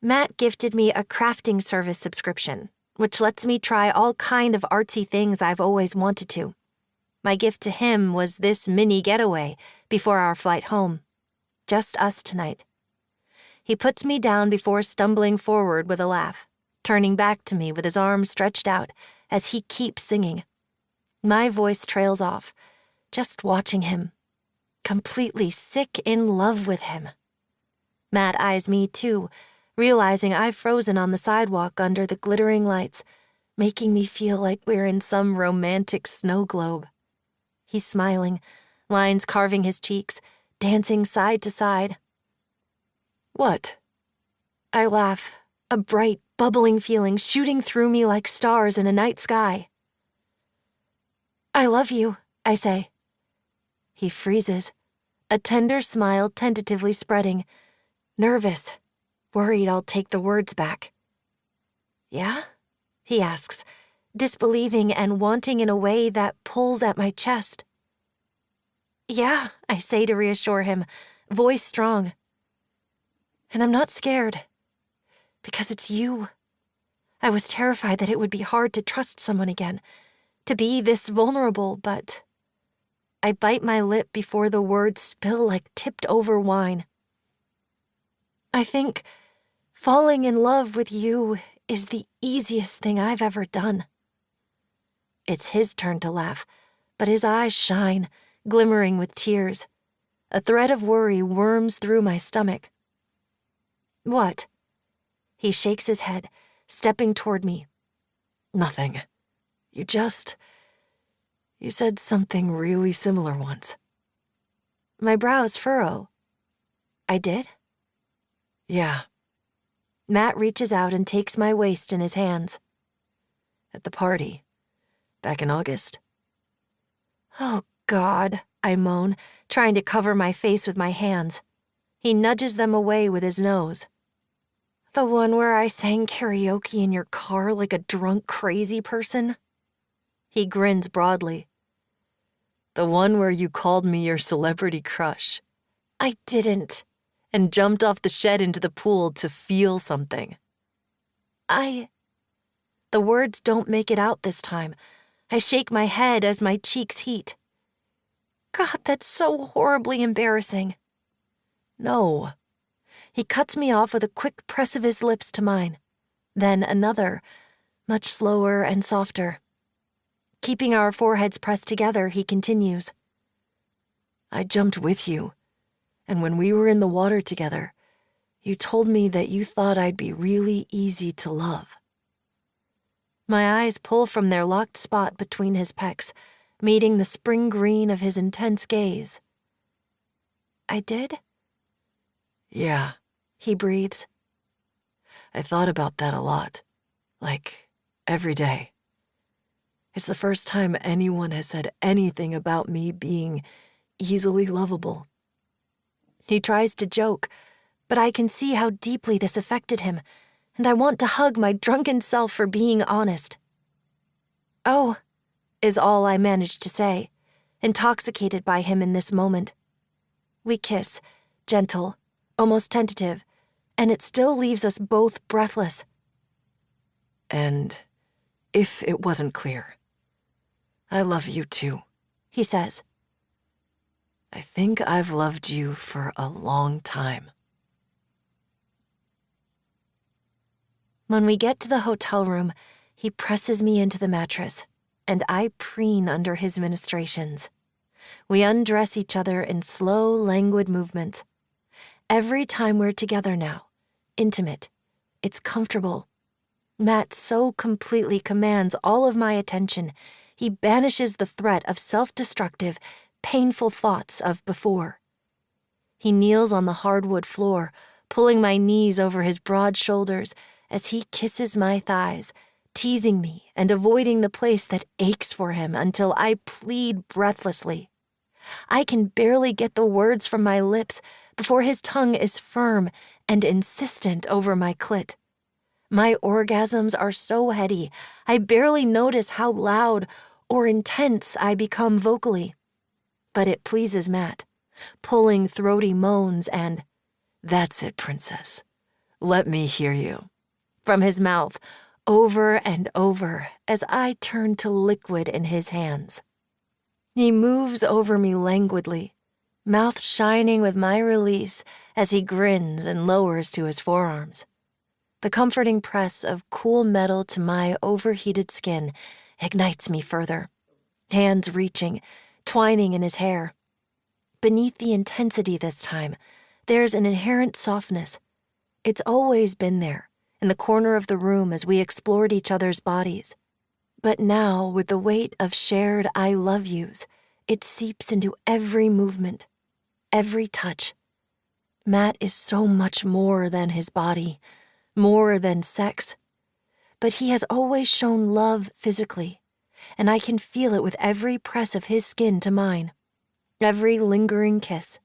Matt gifted me a crafting service subscription, which lets me try all kind of artsy things I've always wanted to. My gift to him was this mini getaway before our flight home. Just us tonight. He puts me down before stumbling forward with a laugh, turning back to me with his arms stretched out as he keeps singing. My voice trails off, just watching him, completely sick in love with him. Matt eyes me too, realizing I've frozen on the sidewalk under the glittering lights, making me feel like we're in some romantic snow globe. He's smiling, lines carving his cheeks, dancing side to side. What? I laugh, a bright, bubbling feeling shooting through me like stars in a night sky. I love you, I say. He freezes, a tender smile tentatively spreading, nervous, worried I'll take the words back. Yeah? He asks, disbelieving and wanting in a way that pulls at my chest. Yeah, I say to reassure him, voice strong. And I'm not scared, because it's you. I was terrified that it would be hard to trust someone again, to be this vulnerable, but I bite my lip before the words spill like tipped-over wine. I think falling in love with you is the easiest thing I've ever done. It's his turn to laugh, but his eyes shine, glimmering with tears. A thread of worry worms through my stomach. What? He shakes his head, stepping toward me. Nothing. You said something really similar once. My brows furrow. I did? Yeah. Matt reaches out and takes my waist in his hands. At the party. Back in August. Oh, God, I moan, trying to cover my face with my hands. He nudges them away with his nose. The one where I sang karaoke in your car like a drunk, crazy person? He grins broadly. The one where you called me your celebrity crush. I didn't. And jumped off the shed into the pool to feel something. The words don't make it out this time. I shake my head as my cheeks heat. God, that's so horribly embarrassing. No. He cuts me off with a quick press of his lips to mine. Then another, much slower and softer. Keeping our foreheads pressed together, he continues. I jumped with you, and when we were in the water together, you told me that you thought I'd be really easy to love. My eyes pull from their locked spot between his pecs, meeting the spring green of his intense gaze. I did? Yeah, he breathes. I thought about that a lot, like every day. It's the first time anyone has said anything about me being easily lovable. He tries to joke, but I can see how deeply this affected him, and I want to hug my drunken self for being honest. Oh, is all I manage to say, intoxicated by him in this moment. We kiss, gentle, almost tentative, and it still leaves us both breathless. And if it wasn't clear, I love you too, he says. I think I've loved you for a long time. When we get to the hotel room, he presses me into the mattress, and I preen under his ministrations. We undress each other in slow, languid movements. Every time we're together now, intimate, it's comfortable. Matt so completely commands all of my attention, he banishes the threat of self-destructive, painful thoughts of before. He kneels on the hardwood floor, pulling my knees over his broad shoulders as he kisses my thighs, teasing me and avoiding the place that aches for him until I plead breathlessly. I can barely get the words from my lips before his tongue is firm and insistent over my clit. My orgasms are so heady, I barely notice how loud or intense I become vocally. But it pleases Matt, pulling throaty moans and, "That's it, princess. Let me hear you," from his mouth, over and over as I turn to liquid in his hands. He moves over me languidly, mouth shining with my release as he grins and lowers to his forearms. The comforting press of cool metal to my overheated skin ignites me further, hands reaching, twining in his hair. Beneath the intensity this time, there's an inherent softness. It's always been there, in the corner of the room as we explored each other's bodies. But now, with the weight of shared I love yous, it seeps into every movement, every touch. Matt is so much more than his body, more than sex. But he has always shown love physically, and I can feel it with every press of his skin to mine, every lingering kiss,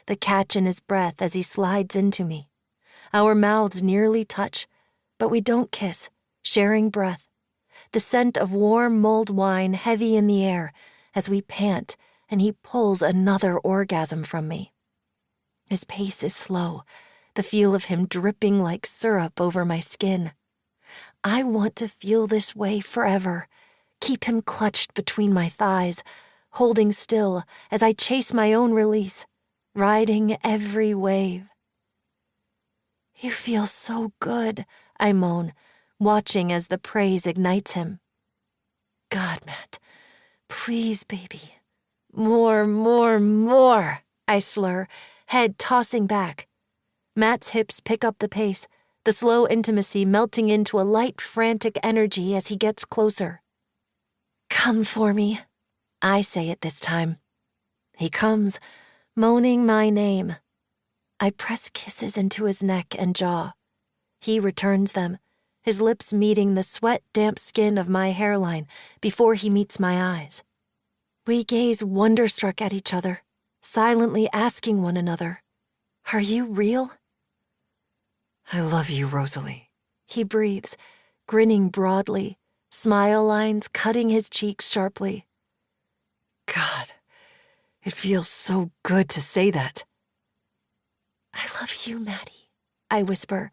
the catch in his breath as he slides into me. Our mouths nearly touch, but we don't kiss, sharing breath. The scent of warm mulled wine heavy in the air as we pant and he pulls another orgasm from me. His pace is slow, the feel of him dripping like syrup over my skin. I want to feel this way forever, keep him clutched between my thighs, holding still as I chase my own release, riding every wave. You feel so good, I moan, watching as the praise ignites him. God, Matt, please, baby. More, more, more, I slur, head tossing back. Matt's hips pick up the pace, the slow intimacy melting into a light, frantic energy as he gets closer. Come for me, I say it this time. He comes, moaning my name. I press kisses into his neck and jaw. He returns them, his lips meeting the sweat-damp skin of my hairline before he meets my eyes. We gaze wonderstruck at each other, silently asking one another, "Are you real?" I love you, Rosalie. He breathes, grinning broadly, smile lines cutting his cheeks sharply. God, it feels so good to say that. I love you, Maddie, I whisper,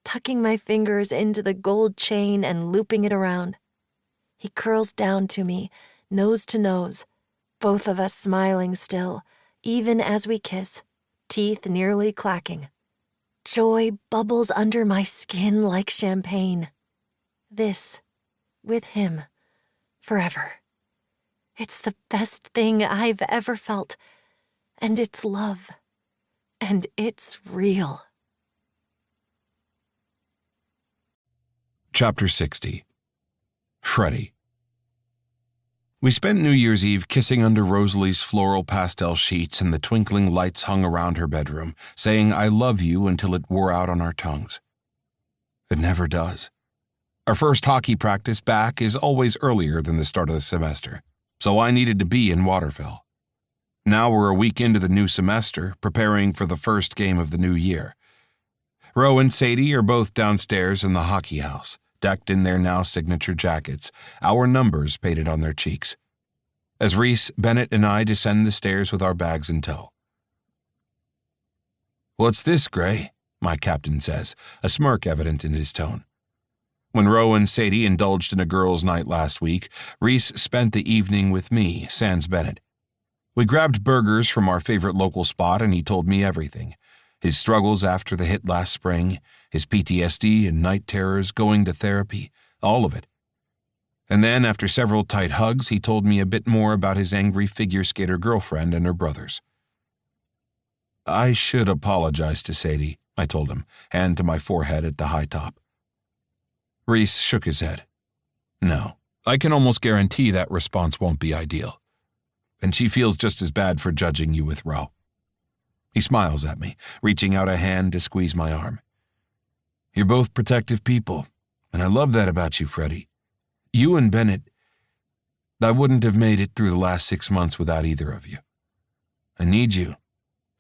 tucking my fingers into the gold chain and looping it around. He curls down to me, nose to nose, both of us smiling still, even as we kiss, teeth nearly clacking. Joy bubbles under my skin like champagne. This, with him, forever. It's the best thing I've ever felt, and it's love, and it's real. Chapter 60. Freddie. We spent New Year's Eve kissing under Rosalie's floral pastel sheets and the twinkling lights hung around her bedroom, saying "I love you" until it wore out on our tongues. It never does. Our first hockey practice back is always earlier than the start of the semester, so I needed to be in Waterville. Now we're a week into the new semester, preparing for the first game of the new year. Ro and Sadie are both downstairs in the hockey house, decked in their now signature jackets, our numbers painted on their cheeks, as Reese, Bennett, and I descend the stairs with our bags in tow. "What's this, Gray?" my captain says, a smirk evident in his tone. When Ro and Sadie indulged in a girls' night last week, Reese spent the evening with me, sans Bennett. We grabbed burgers from our favorite local spot and he told me everything. His struggles after the hit last spring, his PTSD and night terrors, going to therapy, all of it. And then, after several tight hugs, he told me a bit more about his angry figure skater girlfriend and her brothers. "I should apologize to Sadie," I told him, hand to my forehead at the high top. Reese shook his head. "No, I can almost guarantee that response won't be ideal. And she feels just as bad for judging you with Ro." He smiles at me, reaching out a hand to squeeze my arm. "You're both protective people, and I love that about you, Freddie. You and Bennett, I wouldn't have made it through the last 6 months without either of you. I need you,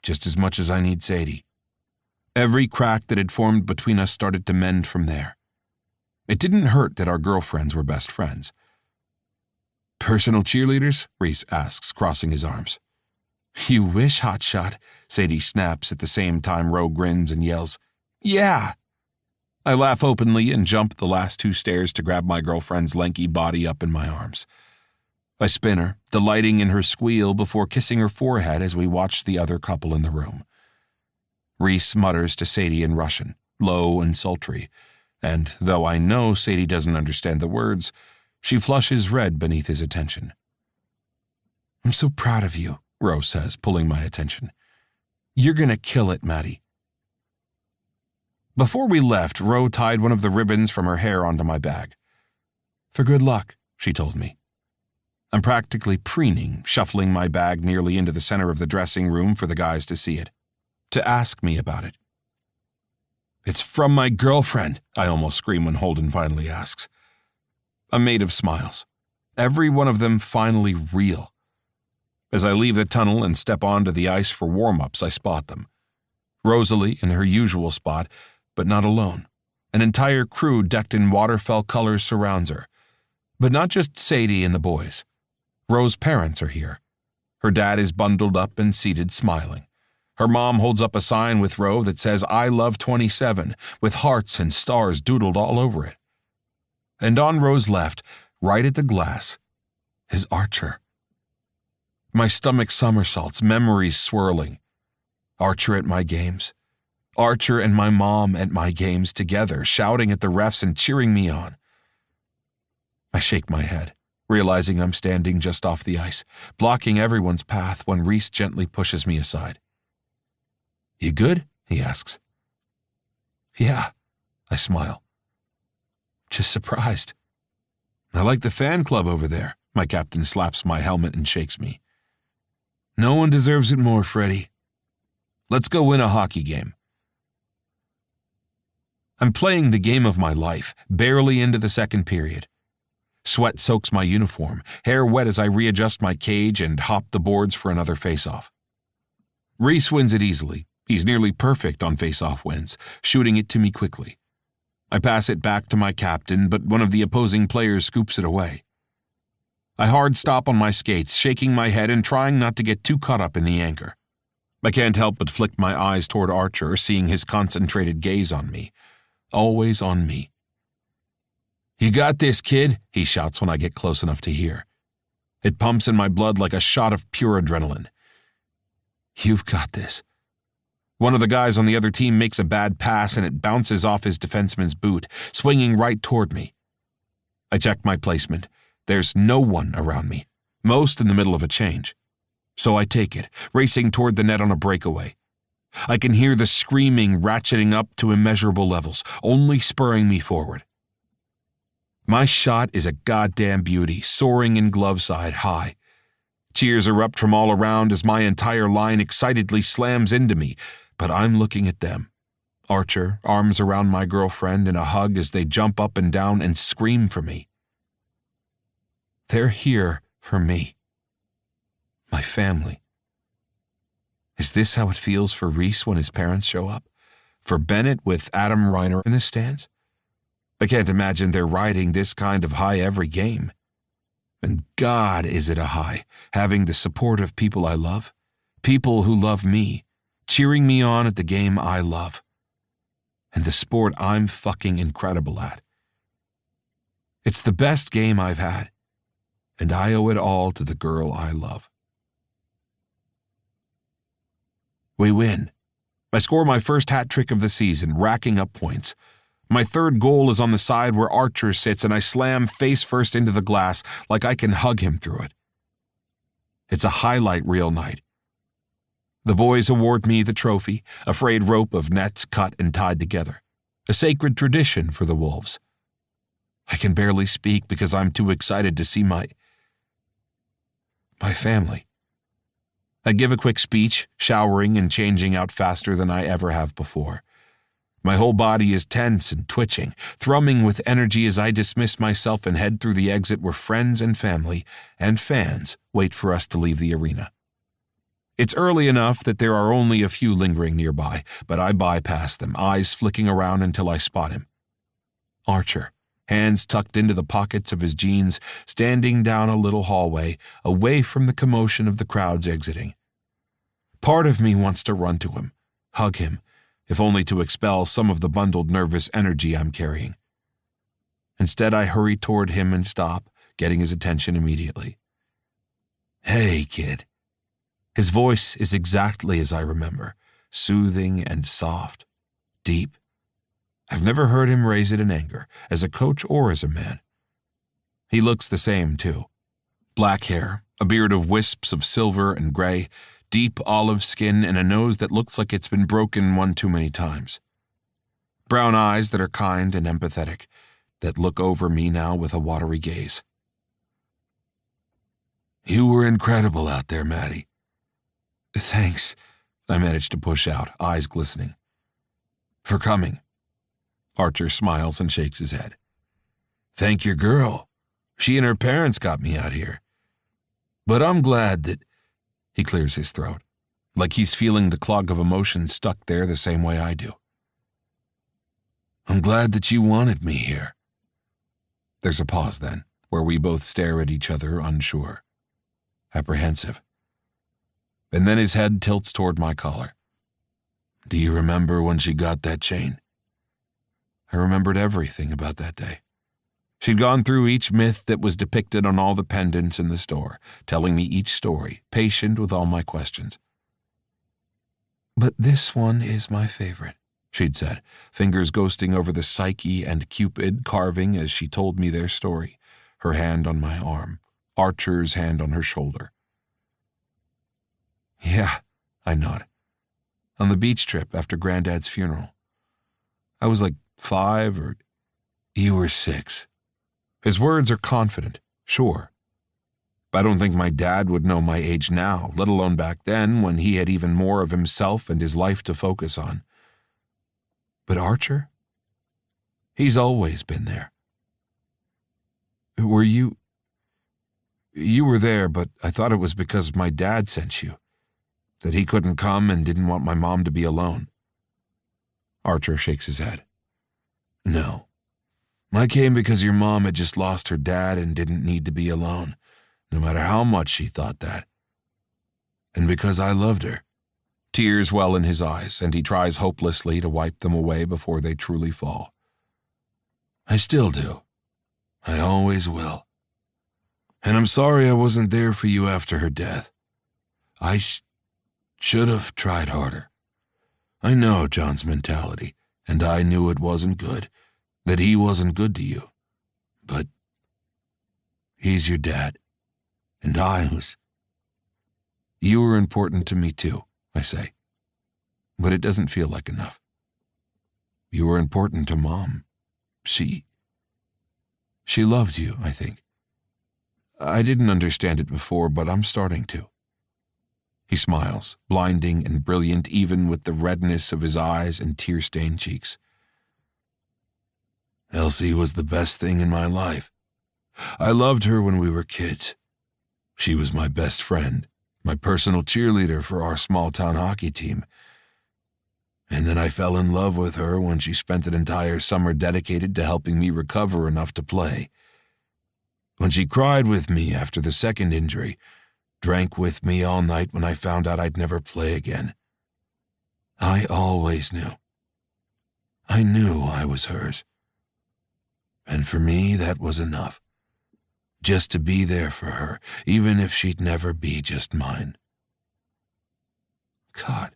just as much as I need Sadie." Every crack that had formed between us started to mend from there. It didn't hurt that our girlfriends were best friends. "Personal cheerleaders?" Reese asks, crossing his arms. "You wish, hotshot," Sadie snaps at the same time Ro grins and yells, "Yeah!" I laugh openly and jump the last 2 stairs to grab my girlfriend's lanky body up in my arms. I spin her, delighting in her squeal before kissing her forehead as we watch the other couple in the room. Reese mutters to Sadie in Russian, low and sultry, and though I know Sadie doesn't understand the words, she flushes red beneath his attention. "I'm so proud of you," Ro says, pulling my attention. "You're gonna kill it, Maddie." Before we left, Ro tied one of the ribbons from her hair onto my bag. "For good luck," she told me. I'm practically preening, shuffling my bag nearly into the center of the dressing room for the guys to see it, to ask me about it. "It's from my girlfriend," I almost scream when Holden finally asks. I'm made of smiles, every one of them finally real. As I leave the tunnel and step onto the ice for warm-ups, I spot them. Rosalie in her usual spot, but not alone. An entire crew decked in waterfall colors surrounds her. But not just Sadie and the boys. Ro's parents are here. Her dad is bundled up and seated, smiling. Her mom holds up a sign with Ro that says "I love 27," with hearts and stars doodled all over it. And on Ro's left, right at the glass, is Archer. My stomach somersaults, memories swirling. Archer at my games. Archer and my mom at my games together, shouting at the refs and cheering me on. I shake my head, realizing I'm standing just off the ice, blocking everyone's path when Reese gently pushes me aside. "You good?" he asks. "Yeah," I smile. "Just surprised." "I like the fan club over there." My captain slaps my helmet and shakes me. "No one deserves it more, Freddie. Let's go win a hockey game." I'm playing the game of my life, barely into the second period. Sweat soaks my uniform, hair wet as I readjust my cage and hop the boards for another face-off. Reese wins it easily. He's nearly perfect on face-off wins, shooting it to me quickly. I pass it back to my captain, but one of the opposing players scoops it away. I hard stop on my skates, shaking my head and trying not to get too caught up in the anger. I can't help but flick my eyes toward Archer, seeing his concentrated gaze on me. Always on me. "You got this, kid," he shouts when I get close enough to hear. It pumps in my blood like a shot of pure adrenaline. "You've got this." One of the guys on the other team makes a bad pass and it bounces off his defenseman's boot, swinging right toward me. I check my placement. There's no one around me, most in the middle of a change. So I take it, racing toward the net on a breakaway. I can hear the screaming ratcheting up to immeasurable levels, only spurring me forward. My shot is a goddamn beauty, soaring in glove side high. Cheers erupt from all around as my entire line excitedly slams into me, but I'm looking at them. Archer, arms around my girlfriend in a hug as they jump up and down and scream for me. They're here for me. My family. Is this how it feels for Reese when his parents show up? For Bennett with Adam Reiner in the stands? I can't imagine they're riding this kind of high every game. And God, is it a high, having the support of people I love, people who love me, cheering me on at the game I love, and the sport I'm fucking incredible at. It's the best game I've had, and I owe it all to the girl I love. We win. I score my first hat trick of the season, racking up points. My third goal is on the side where Archer sits, and I slam face first into the glass like I can hug him through it. It's a highlight reel night. The boys award me the trophy, a frayed rope of nets cut and tied together, a sacred tradition for the Wolves. I can barely speak because I'm too excited to see my family. I give a quick speech, showering and changing out faster than I ever have before. My whole body is tense and twitching, thrumming with energy as I dismiss myself and head through the exit where friends and family and fans wait for us to leave the arena. It's early enough that there are only a few lingering nearby, but I bypass them, eyes flicking around until I spot him. Archer, hands tucked into the pockets of his jeans, standing down a little hallway, away from the commotion of the crowds exiting. Part of me wants to run to him, hug him, if only to expel some of the bundled nervous energy I'm carrying. Instead, I hurry toward him and stop, getting his attention immediately. "Hey, kid." His voice is exactly as I remember, soothing and soft, deep. I've never heard him raise it in anger, as a coach or as a man. He looks the same, too. Black hair, a beard of wisps of silver and gray, deep olive skin, and a nose that looks like it's been broken one too many times. Brown eyes that are kind and empathetic, that look over me now with a watery gaze. "You were incredible out there, Maddie." "Thanks," I managed to push out, eyes glistening. "For coming." Archer smiles and shakes his head. "Thank your girl. She and her parents got me out here. But I'm glad that—" He clears his throat, like he's feeling the clog of emotion stuck there the same way I do. "I'm glad that you wanted me here." There's a pause then, where we both stare at each other, unsure, apprehensive. And then his head tilts toward my collar. "Do you remember when she got that chain?" I remembered everything about that day. She'd gone through each myth that was depicted on all the pendants in the store, telling me each story, patient with all my questions. "But this one is my favorite," she'd said, fingers ghosting over the Psyche and Cupid carving as she told me their story, her hand on my arm, Archer's hand on her shoulder. "Yeah," I nod. "On the beach trip after Granddad's funeral. I was like 5 or... You were 6. His words are confident, sure. I don't think my dad would know my age now, let alone back then when he had even more of himself and his life to focus on. But Archer? He's always been there. Were you... You were there, but I thought it was because my dad sent you, that he couldn't come and didn't want my mom to be alone." Archer shakes his head. "No. I came because your mom had just lost her dad and didn't need to be alone, no matter how much she thought that. And because I loved her." Tears well in his eyes, and he tries hopelessly to wipe them away before they truly fall. "I still do. I always will. And I'm sorry I wasn't there for you after her death. I should have tried harder. I know John's mentality, and I knew it wasn't good, that he wasn't good to you. But he's your dad, and I was... You were important to me too, I say. But it doesn't feel like enough. You were important to Mom. She loved you, I think. I didn't understand it before, but I'm starting to." He smiles, blinding and brilliant even with the redness of his eyes and tear-stained cheeks. "Elsie was the best thing in my life. I loved her when we were kids. She was my best friend, my personal cheerleader for our small-town hockey team. And then I fell in love with her when she spent an entire summer dedicated to helping me recover enough to play. When she cried with me after the second injury, drank with me all night when I found out I'd never play again. I always knew. I knew I was hers. And for me, that was enough. Just to be there for her, even if she'd never be just mine." God,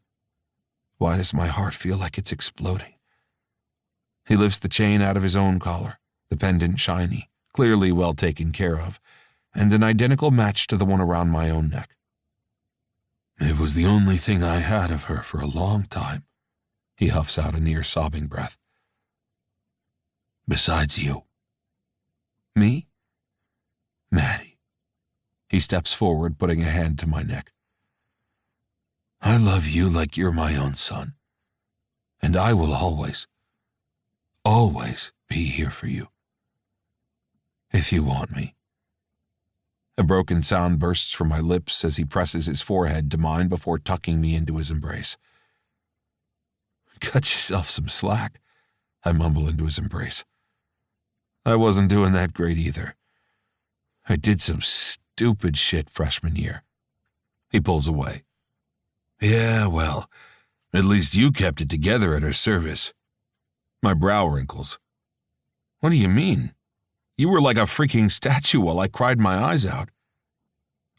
why does my heart feel like it's exploding? He lifts the chain out of his own collar, the pendant shiny, clearly well taken care of, and an identical match to the one around my own neck. "It was the only thing I had of her for a long time," he huffs out a near-sobbing breath. "Besides you." "Me?" "Maddie." He steps forward, putting a hand to my neck. "I love you like you're my own son, and I will always, always be here for you. If you want me." A broken sound bursts from my lips as he presses his forehead to mine before tucking me into his embrace. "Cut yourself some slack," I mumble into his embrace. "I wasn't doing that great either. I did some stupid shit freshman year." He pulls away. "Yeah, well, at least you kept it together at her service." My brow wrinkles. "What do you mean? You were like a freaking statue while I cried my eyes out."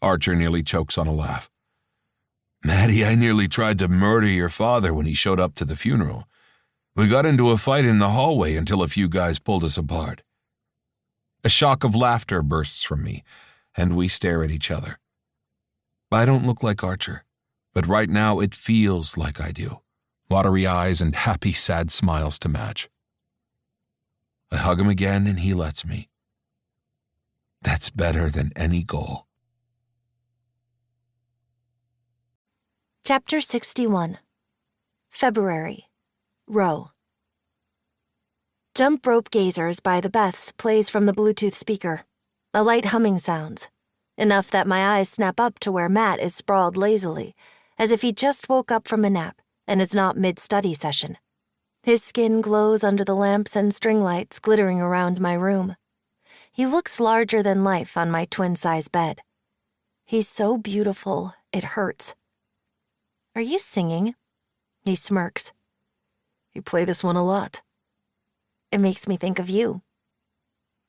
Archer nearly chokes on a laugh. "Maddie, I nearly tried to murder your father when he showed up to the funeral. We got into a fight in the hallway until a few guys pulled us apart." A shock of laughter bursts from me, and we stare at each other. I don't look like Archer, but right now it feels like I do. Watery eyes and happy, sad smiles to match. I hug him again and he lets me. That's better than any goal. Chapter 61. February. Row. Jump Rope Gazers by the Beths plays from the Bluetooth speaker. A light humming sounds, enough that my eyes snap up to where Matt is sprawled lazily, as if he just woke up from a nap and is not mid-study session. His skin glows under the lamps and string lights glittering around my room. He looks larger than life on my twin-size bed. He's so beautiful, it hurts. "Are you singing?" He smirks. "You play this one a lot." "It makes me think of you."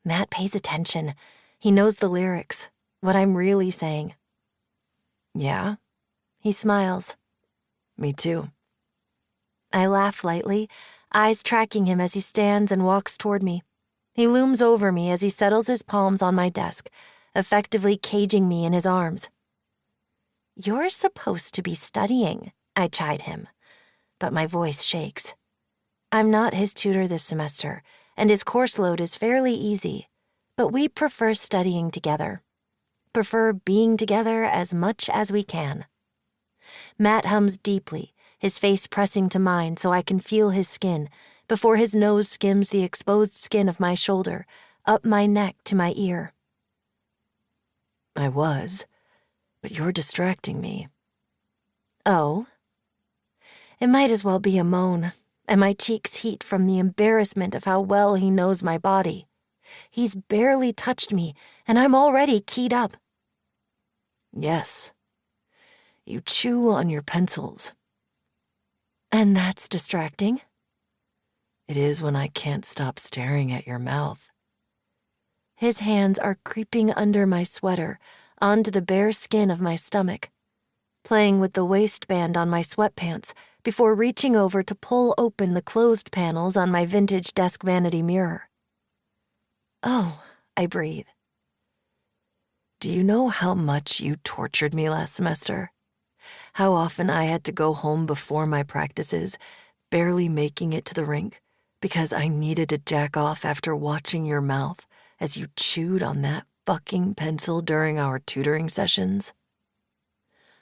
Matt pays attention. He knows the lyrics, what I'm really saying. Yeah? He smiles. Me too. I laugh lightly, eyes tracking him as he stands and walks toward me. He looms over me as he settles his palms on my desk, effectively caging me in his arms. You're supposed to be studying, I chide him, but my voice shakes. I'm not his tutor this semester, and his course load is fairly easy, but we prefer studying together. Prefer being together as much as we can. Matt hums deeply, his face pressing to mine so I can feel his skin, before his nose skims the exposed skin of my shoulder, up my neck to my ear. I was, but you're distracting me. Oh? It might as well be a moan, and my cheeks heat from the embarrassment of how well he knows my body. He's barely touched me, and I'm already keyed up. Yes. You chew on your pencils. And that's distracting. It is when I can't stop staring at your mouth. His hands are creeping under my sweater, onto the bare skin of my stomach, playing with the waistband on my sweatpants before reaching over to pull open the closed panels on my vintage desk vanity mirror. Oh, I breathe. Do you know how much you tortured me last semester? How often I had to go home before my practices, barely making it to the rink, because I needed to jack off after watching your mouth as you chewed on that fucking pencil during our tutoring sessions?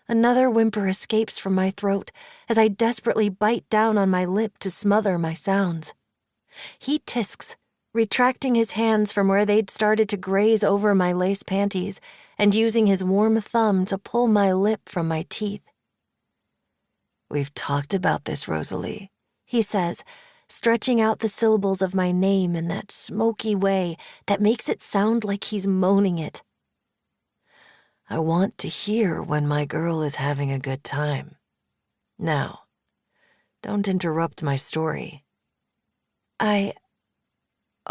Another whimper escapes from my throat as I desperately bite down on my lip to smother my sounds. He tisks, retracting his hands from where they'd started to graze over my lace panties and using his warm thumb to pull my lip from my teeth. We've talked about this, Rosalie, he says, stretching out the syllables of my name in that smoky way that makes it sound like he's moaning it. I want to hear when my girl is having a good time. Now, don't interrupt my story.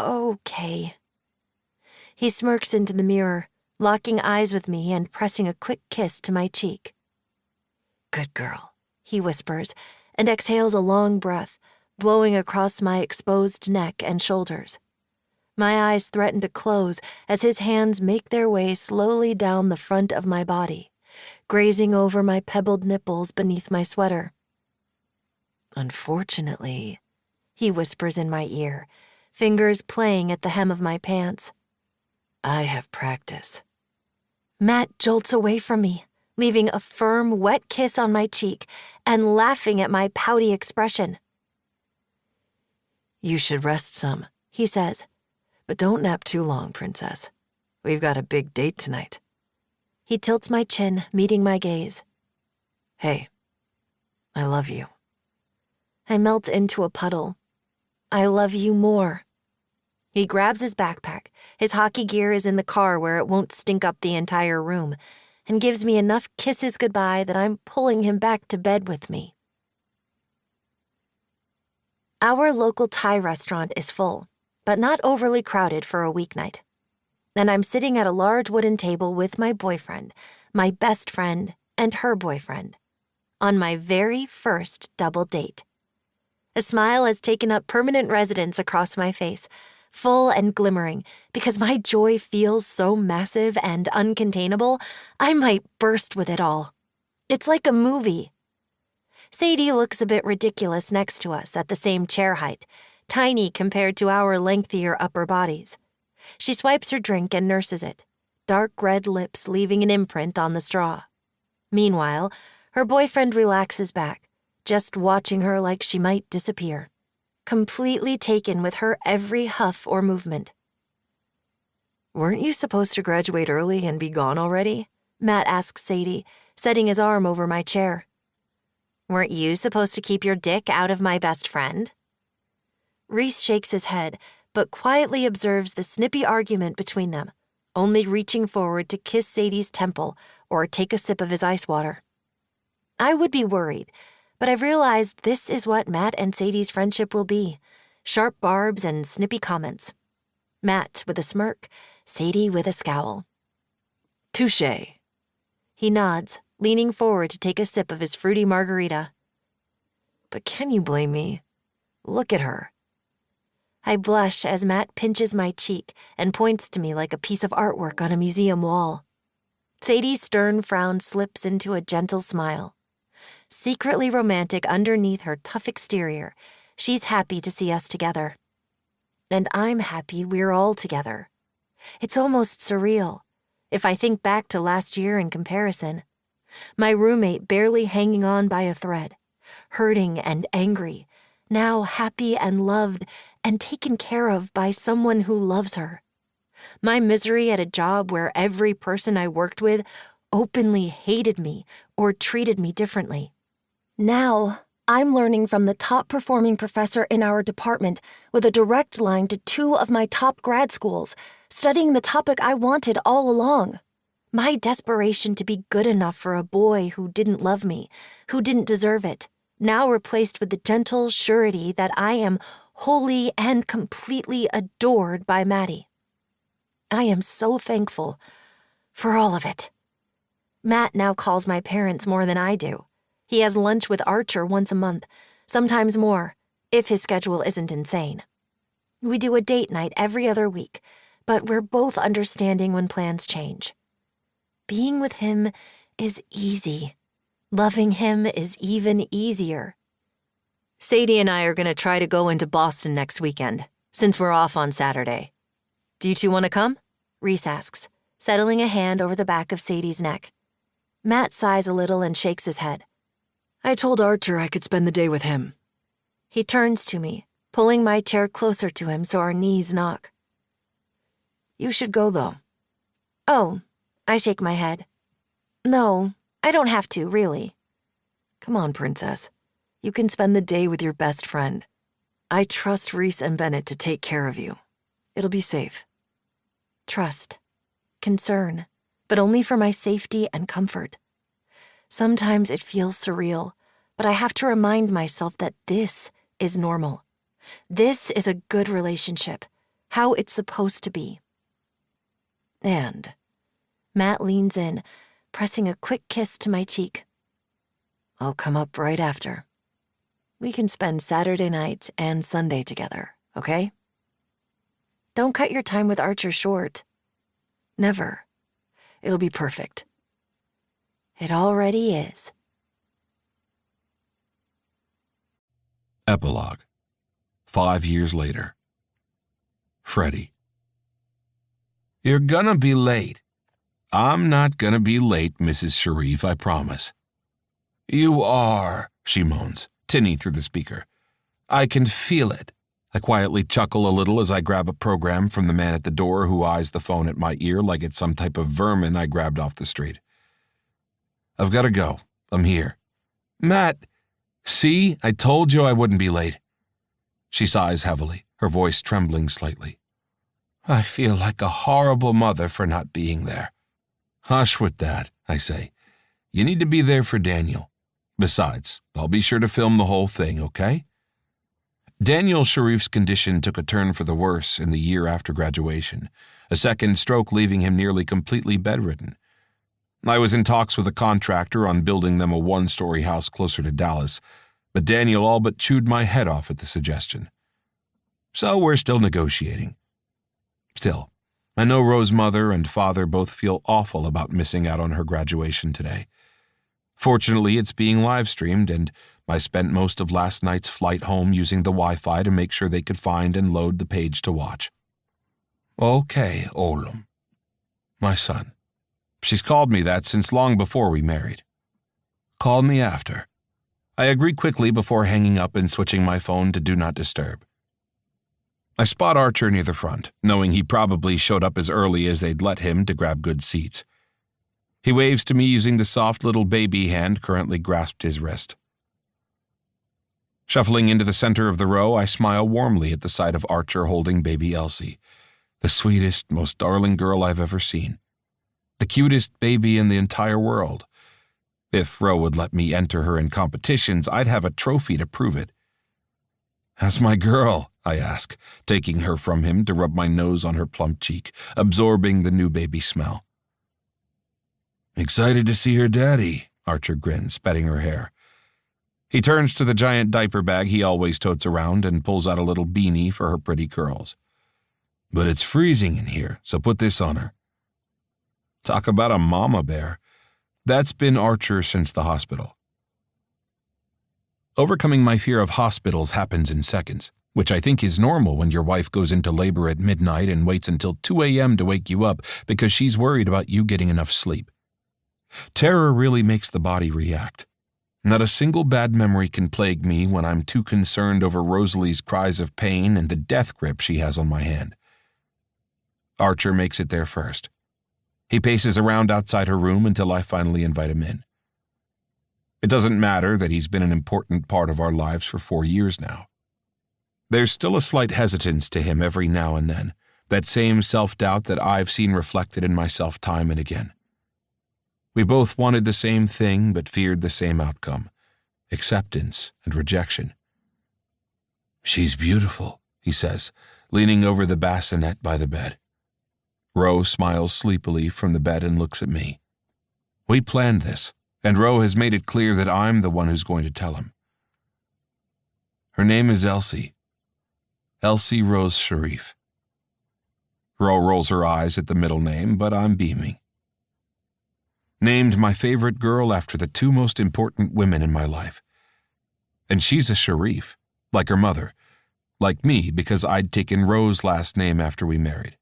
Okay. He smirks into the mirror, locking eyes with me and pressing a quick kiss to my cheek. Good girl, he whispers, and exhales a long breath, blowing across my exposed neck and shoulders. My eyes threaten to close as his hands make their way slowly down the front of my body, grazing over my pebbled nipples beneath my sweater. Unfortunately, he whispers in my ear, fingers playing at the hem of my pants. I have practice. Matt jolts away from me, leaving a firm, wet kiss on my cheek and laughing at my pouty expression. You should rest some, he says. But don't nap too long, princess. We've got a big date tonight. He tilts my chin, meeting my gaze. Hey, I love you. I melt into a puddle. I love you more. He grabs his backpack, his hockey gear is in the car where it won't stink up the entire room, and gives me enough kisses goodbye that I'm pulling him back to bed with me. Our local Thai restaurant is full, but not overly crowded for a weeknight. And I'm sitting at a large wooden table with my boyfriend, my best friend, and her boyfriend, on my very first double date. A smile has taken up permanent residence across my face, full and glimmering, because my joy feels so massive and uncontainable, I might burst with it all. It's like a movie. Sadie looks a bit ridiculous next to us at the same chair height, tiny compared to our lengthier upper bodies. She swipes her drink and nurses it, dark red lips leaving an imprint on the straw. Meanwhile, her boyfriend relaxes back, just watching her like she might disappear, completely taken with her every huff or movement. Weren't you supposed to graduate early and be gone already? Matt asks Sadie, setting his arm over my chair. Weren't you supposed to keep your dick out of my best friend? Reese shakes his head, but quietly observes the snippy argument between them, only reaching forward to kiss Sadie's temple or take a sip of his ice water. I would be worried, but I've realized this is what Matt and Sadie's friendship will be, sharp barbs and snippy comments. Matt with a smirk, Sadie with a scowl. Touché. He nods, leaning forward to take a sip of his fruity margarita. But can you blame me? Look at her. I blush as Matt pinches my cheek and points to me like a piece of artwork on a museum wall. Sadie's stern frown slips into a gentle smile. Secretly romantic underneath her tough exterior, she's happy to see us together. And I'm happy we're all together. It's almost surreal, if I think back to last year in comparison. My roommate barely hanging on by a thread, hurting and angry, now happy and loved and taken care of by someone who loves her. My misery at a job where every person I worked with openly hated me or treated me differently. Now, I'm learning from the top-performing professor in our department with a direct line to 2 of my top grad schools, studying the topic I wanted all along. My desperation to be good enough for a boy who didn't love me, who didn't deserve it, now replaced with the gentle surety that I am wholly and completely adored by Maddie. I am so thankful for all of it. Matt now calls my parents more than I do. He has lunch with Archer once a month, sometimes more, if his schedule isn't insane. We do a date night every other week, but we're both understanding when plans change. Being with him is easy. Loving him is even easier. Sadie and I are going to try to go into Boston next weekend, since we're off on Saturday. Do you 2 want to come? Reese asks, settling a hand over the back of Sadie's neck. Matt sighs a little and shakes his head. I told Archer I could spend the day with him. He turns to me, pulling my chair closer to him so our knees knock. You should go, though. Oh, I shake my head. No, I don't have to, really. Come on, princess. You can spend the day with your best friend. I trust Reese and Bennett to take care of you. It'll be safe. Trust. Concern. But only for my safety and comfort. Sometimes it feels surreal, but I have to remind myself that this is normal. This is a good relationship, how it's supposed to be. And Matt leans in, pressing a quick kiss to my cheek. I'll come up right after. We can spend Saturday night and Sunday together, okay? Don't cut your time with Archer short. Never. It'll be perfect. It already is. Epilogue. 5 years later. Freddie. You're gonna be late. I'm not gonna be late, Mrs. Sharif, I promise. You are, she moans, tinny through the speaker. I can feel it. I quietly chuckle a little as I grab a program from the man at the door who eyes the phone at my ear like it's some type of vermin I grabbed off the street. I've got to go. I'm here. Matt, see, I told you I wouldn't be late. She sighs heavily, her voice trembling slightly. I feel like a horrible mother for not being there. Hush with that, I say. You need to be there for Daniel. Besides, I'll be sure to film the whole thing, okay? Daniel Sharif's condition took a turn for the worse in the year after graduation, a second stroke leaving him nearly completely bedridden. I was in talks with a contractor on building them a 1-story house closer to Dallas, but Daniel all but chewed my head off at the suggestion. So we're still negotiating. Still, I know Rose's mother and father both feel awful about missing out on her graduation today. Fortunately, it's being live-streamed, and I spent most of last night's flight home using the Wi-Fi to make sure they could find and load the page to watch. Okay, Oğlum. My son. She's called me that since long before we married. Call me after. I agree quickly before hanging up and switching my phone to Do Not Disturb. I spot Archer near the front, knowing he probably showed up as early as they'd let him to grab good seats. He waves to me using the soft little baby hand currently grasped his wrist. Shuffling into the center of the row, I smile warmly at the sight of Archer holding baby Elsie, the sweetest, most darling girl I've ever seen. The cutest baby in the entire world. If Ro would let me enter her in competitions, I'd have a trophy to prove it. "How's my girl?" I ask, taking her from him to rub my nose on her plump cheek, absorbing the new baby smell. "Excited to see her daddy," Archer grins, petting her hair. He turns to the giant diaper bag he always totes around and pulls out a little beanie for her pretty curls. "But it's freezing in here, so put this on her." Talk about a mama bear. That's been Archer since the hospital. Overcoming my fear of hospitals happens in seconds, which I think is normal when your wife goes into labor at midnight and waits until 2 a.m. to wake you up because she's worried about you getting enough sleep. Terror really makes the body react. Not a single bad memory can plague me when I'm too concerned over Rosalie's cries of pain and the death grip she has on my hand. Archer makes it there first. He paces around outside her room until I finally invite him in. It doesn't matter that he's been an important part of our lives for 4 years now. There's still a slight hesitance to him every now and then, that same self-doubt that I've seen reflected in myself time and again. We both wanted the same thing but feared the same outcome, acceptance and rejection. "She's beautiful," he says, leaning over the bassinet by the bed. Ro smiles sleepily from the bed and looks at me. We planned this, and Ro has made it clear that I'm the one who's going to tell him. Her name is Elsie. Elsie Rose Sharif. Ro rolls her eyes at the middle name, but I'm beaming. Named my favorite girl after the 2 most important women in my life. And she's a Sharif, like her mother, like me because I'd taken Ro's last name after we married.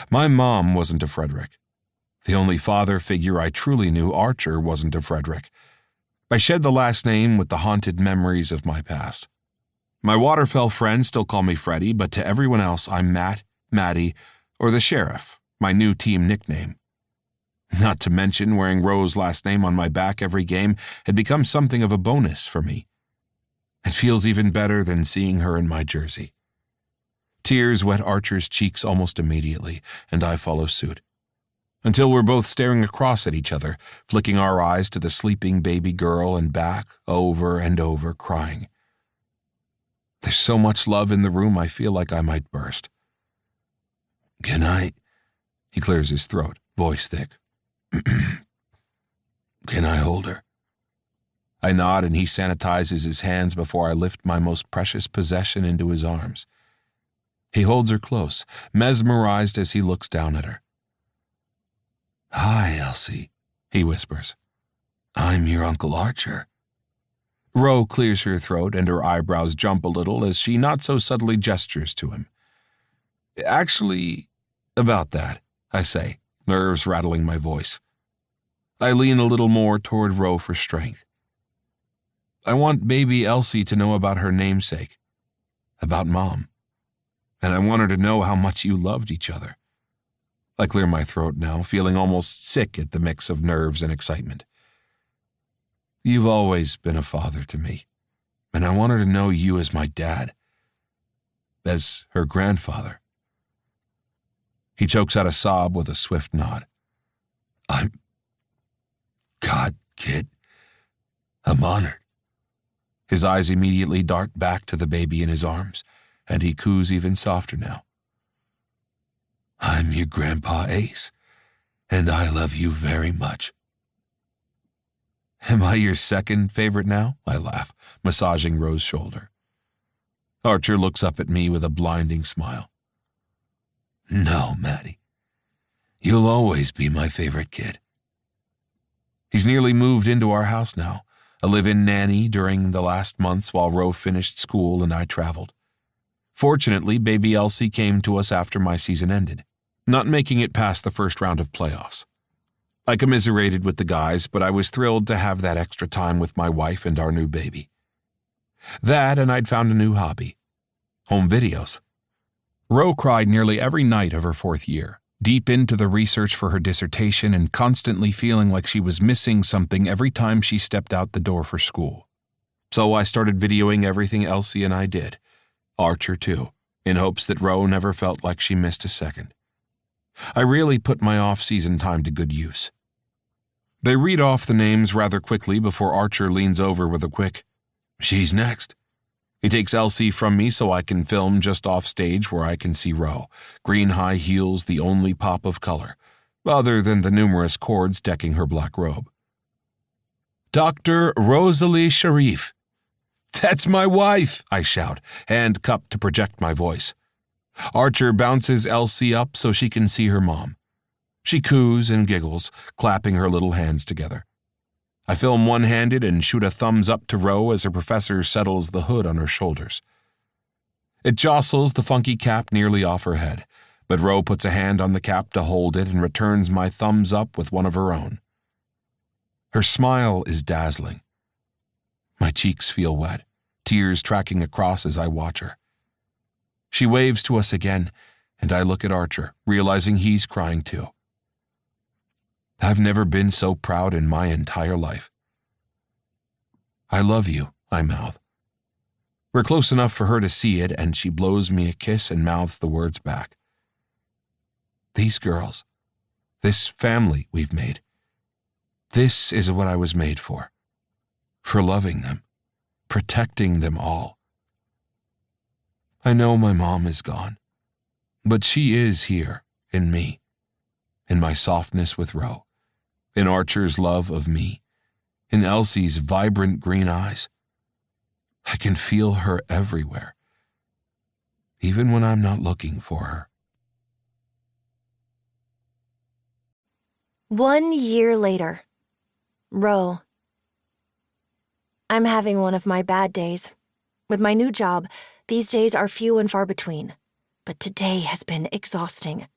My mom wasn't a Frederick. The only father figure I truly knew, Archer, wasn't a Frederick. I shed the last name with the haunted memories of my past. My Waterfell friends still call me Freddie, but to everyone else I'm Matt, Maddie, or the Sheriff, my new team nickname. Not to mention wearing Ro's last name on my back every game had become something of a bonus for me. It feels even better than seeing her in my jersey. Tears wet Archer's cheeks almost immediately, and I follow suit. Until we're both staring across at each other, flicking our eyes to the sleeping baby girl and back, over and over, crying. There's so much love in the room I feel like I might burst. "Can I?" He clears his throat, voice thick. "Can I hold her?" I nod and he sanitizes his hands before I lift my most precious possession into his arms. He holds her close, mesmerized as he looks down at her. "Hi, Elsie," he whispers. "I'm your Uncle Archer." Ro clears her throat and her eyebrows jump a little as she not so subtly gestures to him. "Actually, about that," I say, nerves rattling my voice. I lean a little more toward Ro for strength. I want baby Elsie to know about her namesake, about Mom. And I want her to know how much you loved each other. I clear my throat now, feeling almost sick at the mix of nerves and excitement. You've always been a father to me, and I want her to know you as my dad, as her grandfather. He chokes out a sob with a swift nod. God, kid, I'm honored. His eyes immediately dart back to the baby in his arms, and he coos even softer now. I'm your Grandpa Ace, and I love you very much. Am I your second favorite now? I laugh, massaging Ro's shoulder. Archer looks up at me with a blinding smile. No, Maddie. You'll always be my favorite kid. He's nearly moved into our house now, a live-in nanny during the last months while Ro finished school and I traveled. Fortunately, baby Elsie came to us after my season ended, not making it past the first round of playoffs. I commiserated with the guys, but I was thrilled to have that extra time with my wife and our new baby. That, and I'd found a new hobby. Home videos. Ro cried nearly every night of her 4th year, deep into the research for her dissertation and constantly feeling like she was missing something every time she stepped out the door for school. So I started videoing everything Elsie and I did, Archer too, in hopes that Ro never felt like she missed a second. I really put my off-season time to good use. They read off the names rather quickly before Archer leans over with a quick, "She's next." He takes Elsie from me so I can film just off stage where I can see Ro, green high heels the only pop of color, other than the numerous cords decking her black robe. Dr. Rosalie Sharif. That's my wife, I shout, hand cupped to project my voice. Archer bounces Elsie up so she can see her mom. She coos and giggles, clapping her little hands together. I film one-handed and shoot a thumbs up to Ro as her professor settles the hood on her shoulders. It jostles the funky cap nearly off her head, but Ro puts a hand on the cap to hold it and returns my thumbs up with one of her own. Her smile is dazzling. My cheeks feel wet, tears tracking across as I watch her. She waves to us again, and I look at Archer, realizing he's crying too. I've never been so proud in my entire life. I love you, I mouth. We're close enough for her to see it, and she blows me a kiss and mouths the words back. These girls, this family we've made, this is what I was made for loving them, protecting them all. I know my mom is gone, but she is here in me, in my softness with Ro, in Archer's love of me, in Elsie's vibrant green eyes. I can feel her everywhere, even when I'm not looking for her. 1 year later. Ro. I'm having one of my bad days. With my new job, these days are few and far between. But today has been exhausting.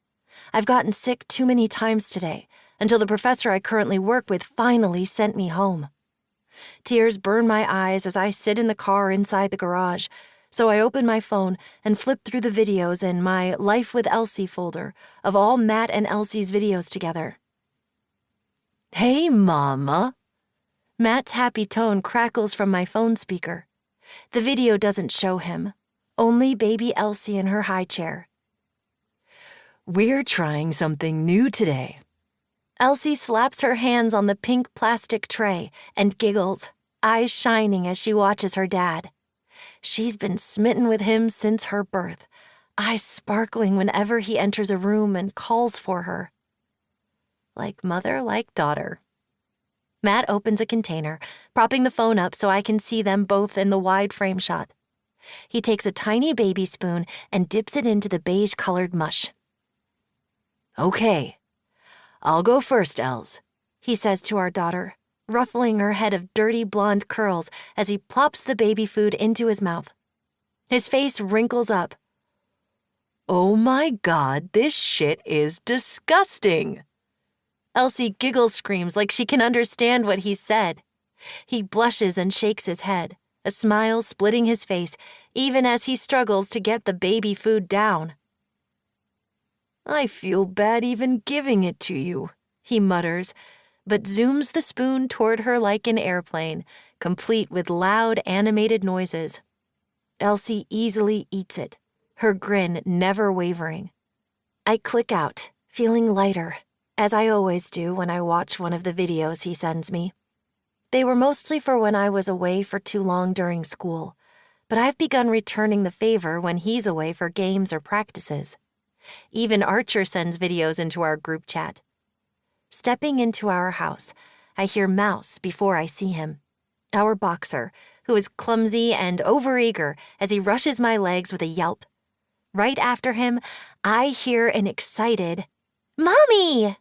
I've gotten sick too many times today, until the professor I currently work with finally sent me home. Tears burn my eyes as I sit in the car inside the garage, so I open my phone and flip through the videos in my Life with Elsie folder of all Matt and Elsie's videos together. Hey, Mama. Matt's happy tone crackles from my phone speaker. The video doesn't show him, only baby Elsie in her high chair. We're trying something new today. Elsie slaps her hands on the pink plastic tray and giggles, eyes shining as she watches her dad. She's been smitten with him since her birth, eyes sparkling whenever he enters a room and calls for her. Like mother, like daughter. Matt opens a container, propping the phone up so I can see them both in the wide frame shot. He takes a tiny baby spoon and dips it into the beige-colored mush. Okay, I'll go first, Els, he says to our daughter, ruffling her head of dirty blonde curls as he plops the baby food into his mouth. His face wrinkles up. Oh my God, this shit is disgusting. Elsie screams like she can understand what he said. He blushes and shakes his head, a smile splitting his face, even as he struggles to get the baby food down. I feel bad even giving it to you, he mutters, but zooms the spoon toward her like an airplane, complete with loud animated noises. Elsie easily eats it, her grin never wavering. I click out, feeling lighter, as I always do when I watch one of the videos he sends me. They were mostly for when I was away for too long during school, but I've begun returning the favor when he's away for games or practices. Even Archer sends videos into our group chat. Stepping into our house, I hear Mouse before I see him, our boxer, who is clumsy and overeager as he rushes my legs with a yelp. Right after him, I hear an excited, "Mommy!"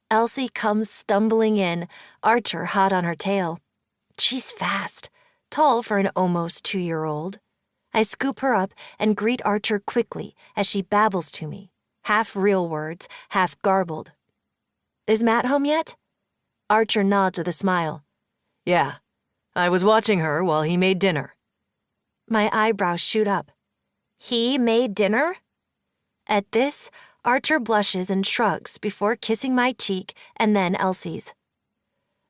Elsie comes stumbling in, Archer hot on her tail. She's fast, tall for an almost 2-year-old. I scoop her up and greet Archer quickly as she babbles to me, half real words, half garbled. Is Matt home yet? Archer nods with a smile. Yeah, I was watching her while he made dinner. My eyebrows shoot up. He made dinner? At this, Archer blushes and shrugs before kissing my cheek and then Elsie's.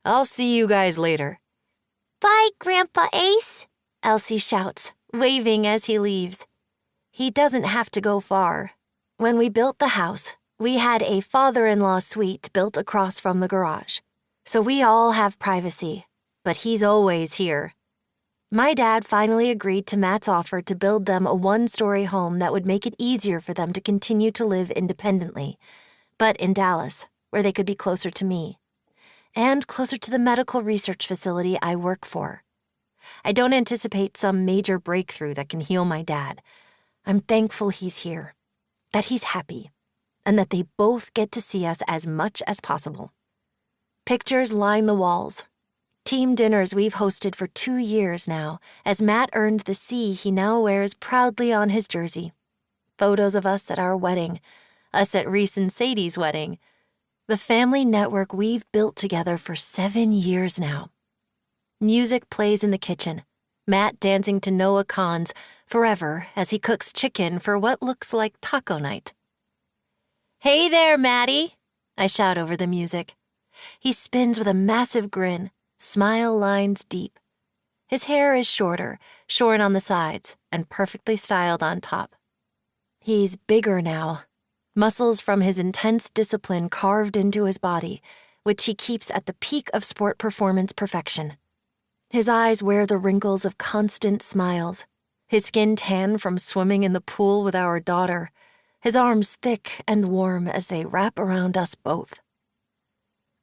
I'll see you guys later. Bye, Grandpa Ace, Elsie shouts, waving as he leaves. He doesn't have to go far. When we built the house, we had a father-in-law suite built across from the garage, so we all have privacy, but he's always here. My dad finally agreed to Matt's offer to build them a one-story home that would make it easier for them to continue to live independently, but in Dallas, where they could be closer to me, and closer to the medical research facility I work for. I don't anticipate some major breakthrough that can heal my dad. I'm thankful he's here, that he's happy, and that they both get to see us as much as possible. Pictures line the walls. Team dinners we've hosted for 2 years now, as Matt earned the C he now wears proudly on his jersey. Photos of us at our wedding, us at Reese and Sadie's wedding. The family network we've built together for 7 years now. Music plays in the kitchen, Matt dancing to Noah Kahan's Forever as he cooks chicken for what looks like taco night. "Hey there, Matty," I shout over the music. He spins with a massive grin, smile lines deep. His hair is shorter, shorn on the sides, and perfectly styled on top. He's bigger now, muscles from his intense discipline carved into his body, which he keeps at the peak of sport performance perfection. His eyes wear the wrinkles of constant smiles, his skin tan from swimming in the pool with our daughter, his arms thick and warm as they wrap around us both.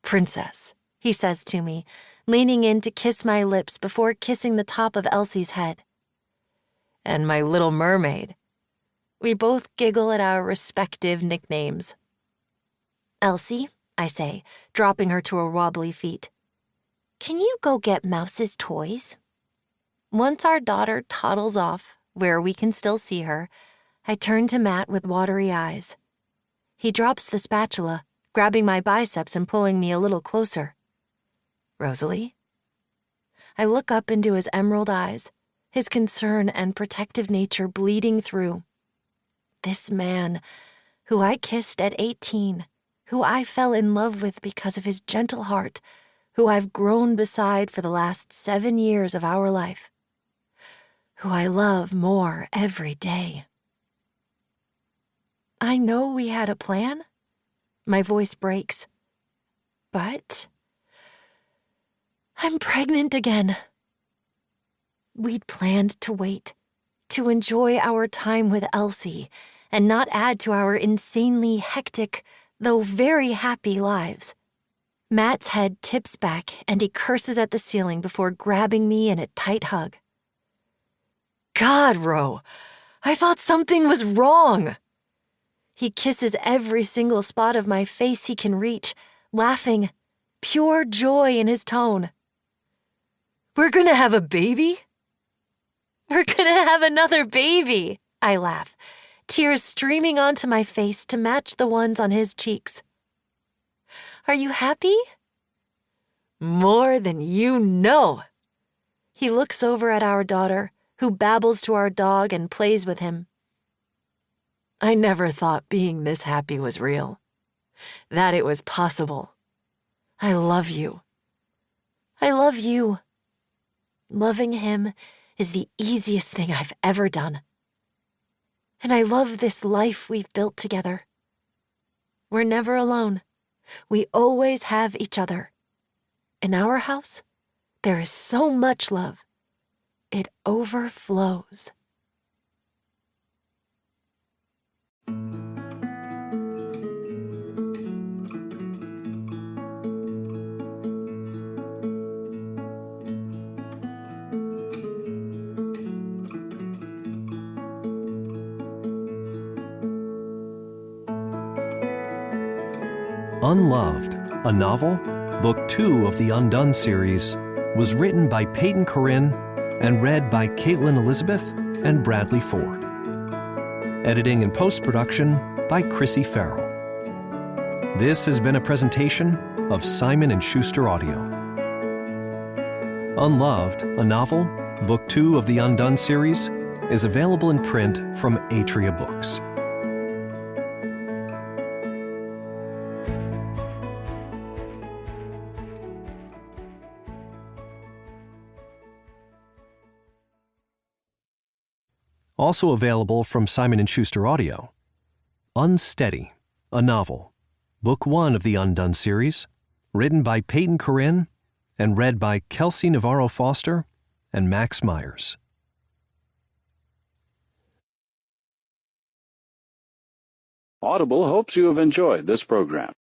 "Princess," he says to me, leaning in to kiss my lips before kissing the top of Elsie's head. "And my little mermaid." We both giggle at our respective nicknames. "Elsie," I say, dropping her to her wobbly feet, "can you go get Mouse's toys?" Once our daughter toddles off, where we can still see her, I turn to Matt with watery eyes. He drops the spatula, grabbing my biceps and pulling me a little closer. "Rosalie?" I look up into his emerald eyes, his concern and protective nature bleeding through. This man, who I kissed at 18, who I fell in love with because of his gentle heart, who I've grown beside for the last 7 years of our life, who I love more every day. "I know we had a plan." My voice breaks. "But I'm pregnant again." We'd planned to wait, to enjoy our time with Elsie, and not add to our insanely hectic, though very happy lives. Matt's head tips back and he curses at the ceiling before grabbing me in a tight hug. "God, Ro, I thought something was wrong." He kisses every single spot of my face he can reach, laughing, pure joy in his tone. "We're gonna have a baby?" "We're gonna have another baby," I laugh, tears streaming onto my face to match the ones on his cheeks. "Are you happy?" "More than you know." He looks over at our daughter, who babbles to our dog and plays with him. "I never thought being this happy was real, that it was possible. I love you." "I love you." Loving him is the easiest thing I've ever done. And I love this life we've built together. We're never alone. We always have each other. In our house, there is so much love. It overflows. Unloved, a novel, Book 2 of the Undone series, was written by Peyton Corinne and read by Caitlin Elizabeth and Bradley Ford. Editing and post-production by Chrissy Farrell. This has been a presentation of Simon & Schuster Audio. Unloved, a novel, Book 2 of the Undone series, is available in print from Atria Books. Also available from Simon & Schuster Audio, Unsteady, a novel, Book 1 of the Undone series, written by Peyton Corinne and read by Kelsey Navarro Foster and Max Myers. Audible hopes you have enjoyed this program.